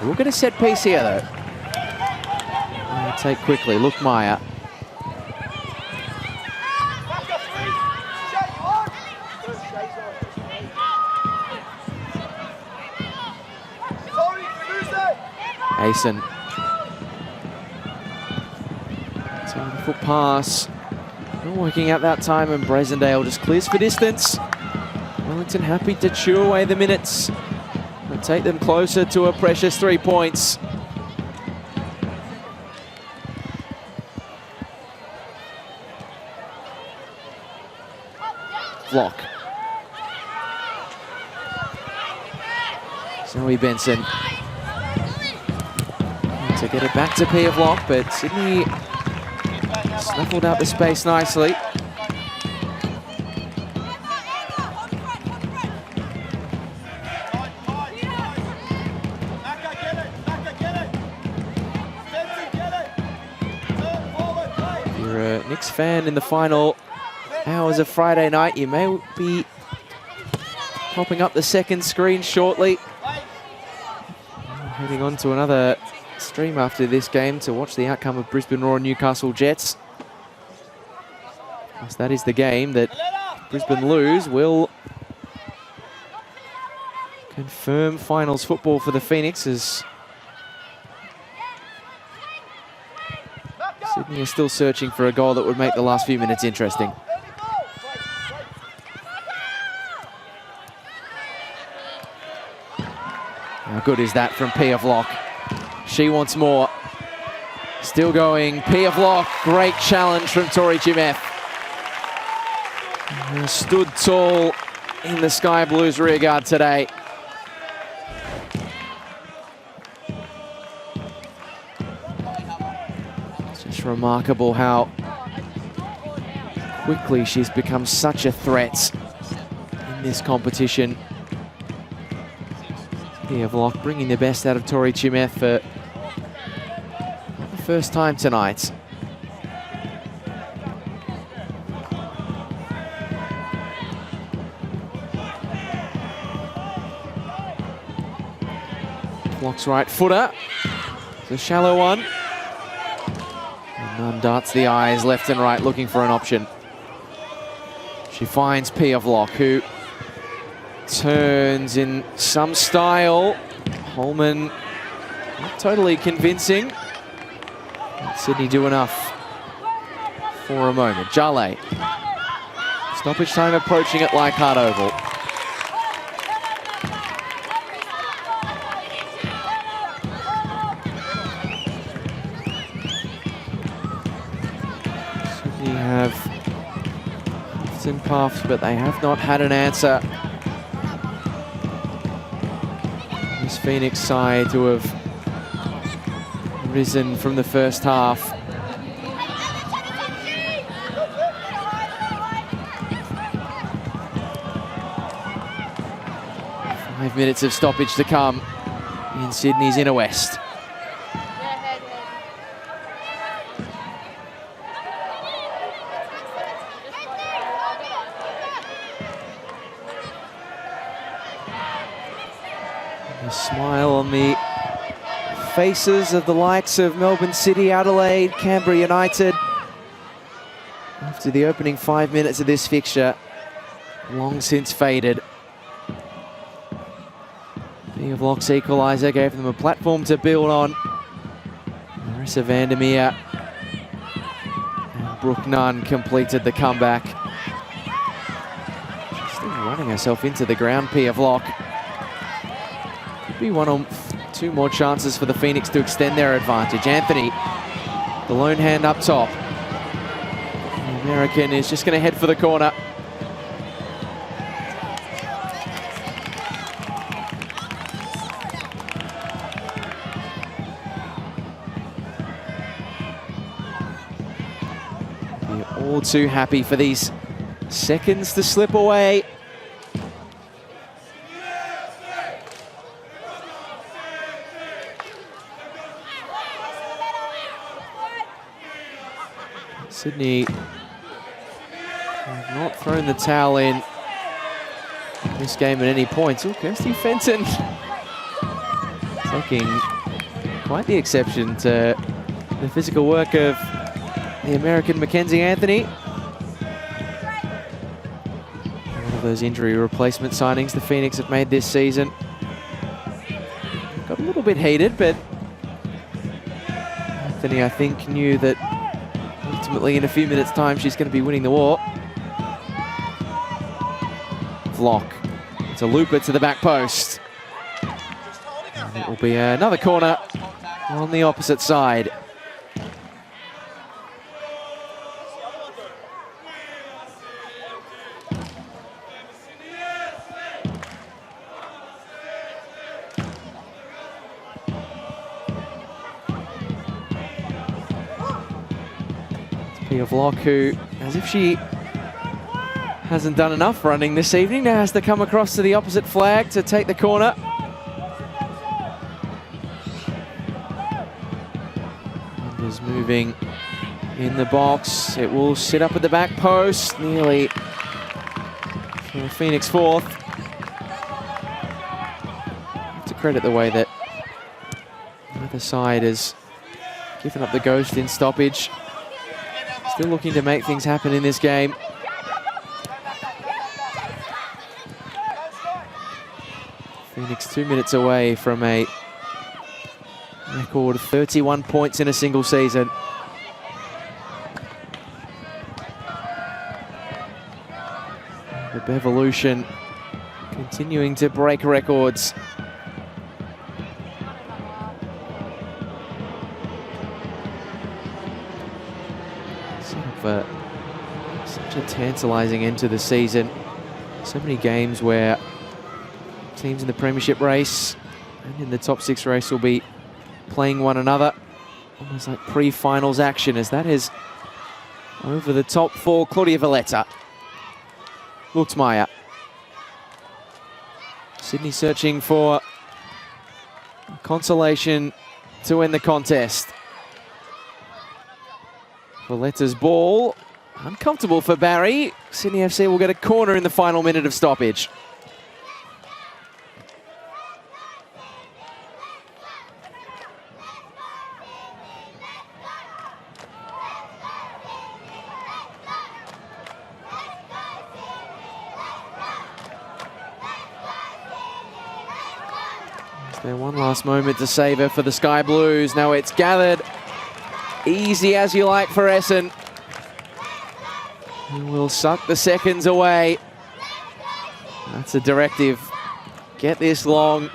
We'll get a set piece here, though. We'll take quickly. Look, Meyer. Asen. 2-foot pass. Not working out that time, and Brazendale just clears for distance. Wellington happy to chew away the minutes and take them closer to a precious 3 points. Block. Zoe Benson. To get it back to Pia Vlock, but Sydney snuffled out the space nicely. If you're a Knicks fan in the final hours of Friday night, you may be popping up the second screen shortly. Heading on to another stream after this game to watch the outcome of Brisbane Roar and Newcastle Jets. As that is the game that Brisbane lose will confirm finals football for the Phoenix, as You're still searching for a goal that would make the last few minutes interesting. How good is that from Pia Vlok? She wants more. Still going, Pia Vlok, great challenge from Tori Chimeth. Stood tall in the Sky Blues rearguard today. It's just remarkable how quickly she's become such a threat in this competition. Pia Vlok bringing the best out of Tori Chimeth for the first time tonight. Vlok's right footer. It's a shallow one. And Nunn darts the eyes left and right looking for an option. She finds Pia Vlok, who turns in some style. Holman not totally convincing. Sydney do enough for a moment. Jale. Stoppage time approaching at Leichhardt Oval. Sydney have often puffed, but they have not had an answer. This Phoenix side to have risen from the first half. 5 minutes of stoppage to come in Sydney's inner west. A smile on the faces of the likes of Melbourne City, Adelaide, Canberra United. After the opening 5 minutes of this fixture, long since faded. Pia Vlok's equaliser gave them a platform to build on. Marissa Vandermeer and Brook Nunn completed the comeback. She's still running herself into the ground, Pia Vlok. Could be one or two more chances for the Phoenix to extend their advantage. Anthony, the lone hand up top. The American is just going to head for the corner. We're all too happy for these seconds to slip away. Sydney have not thrown the towel in this game at any point. Oh, Kirsty Fenton taking quite the exception to the physical work of the American Mackenzie Anthony. One of those injury replacement signings the Phoenix have made this season. Got a little bit heated, but Anthony, I think, knew that ultimately, in a few minutes' time, she's going to be winning the war. Vlok. It's a looper to the back post. And it will be another corner on the opposite side. Pia Vlok, who, as if she hasn't done enough running this evening, now has to come across to the opposite flag to take the corner. And is moving in the box. It will sit up at the back post, nearly for a Phoenix fourth. To credit the way that the other side has given up the ghost in stoppage. Still looking to make things happen in this game. Phoenix 2 minutes away from a record 31 points in a single season. The Bevolution continuing to break records. For such a tantalising end to the season. So many games where teams in the premiership race and in the top 6 race will be playing one another. Almost like pre-finals action, as that is over the top for Claudia Valletta. Lutzmeyer. Sydney searching for consolation to end the contest. Valletta's ball, uncomfortable for Barry. Sydney FC will get a corner in the final minute of stoppage. Is there one last moment to savour for the Sky Blues? Now it's gathered. Easy as you like for Essen. And will suck the seconds away. That's a directive. Get this long.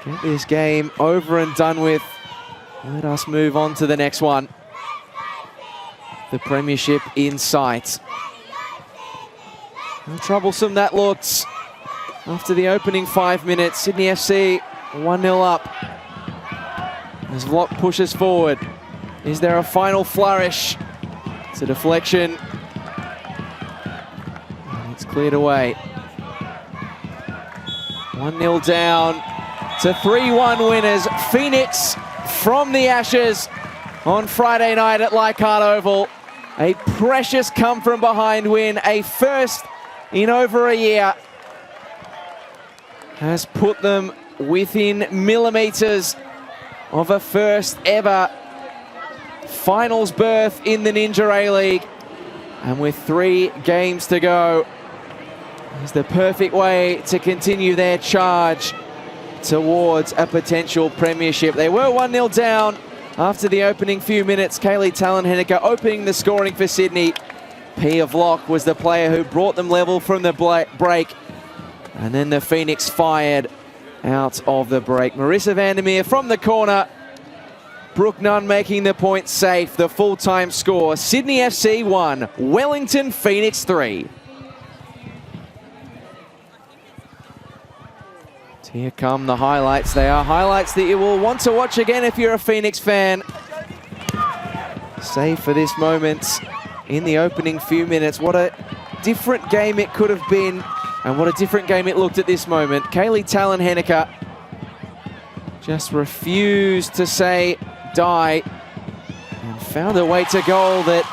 Get this game over and done with. Let us move on to the next one. The premiership in sight. How troublesome that looks. After the opening 5 minutes, Sydney FC 1-0 up. As Vlok pushes forward, is there a final flourish? It's a deflection. And it's cleared away. 1-0 down to 3-1 winners. Phoenix from the Ashes on Friday night at Leichhardt Oval. A precious come-from-behind win, a first in over a year. Has put them within millimetres of a first ever finals berth in the Ninja A-League. And with 3 games to go, is the perfect way to continue their charge towards a potential premiership. They were 1-0 down after the opening few minutes. Kaylee Talon-Henniker opening the scoring for Sydney. Pia Vlok was the player who brought them level from the break. And then the Phoenix fired out of the break. Marissa Vandermeer from the corner. Brook Nunn making the point safe. The full-time score. Sydney FC 1, Wellington Phoenix 3. Here come the highlights. They are highlights that you will want to watch again if you're a Phoenix fan. Save for this moment in the opening few minutes. What a different game it could have been, and what a different game it looked at this moment. Kaylee Talon-Henniker just refused to say die and found a way to goal that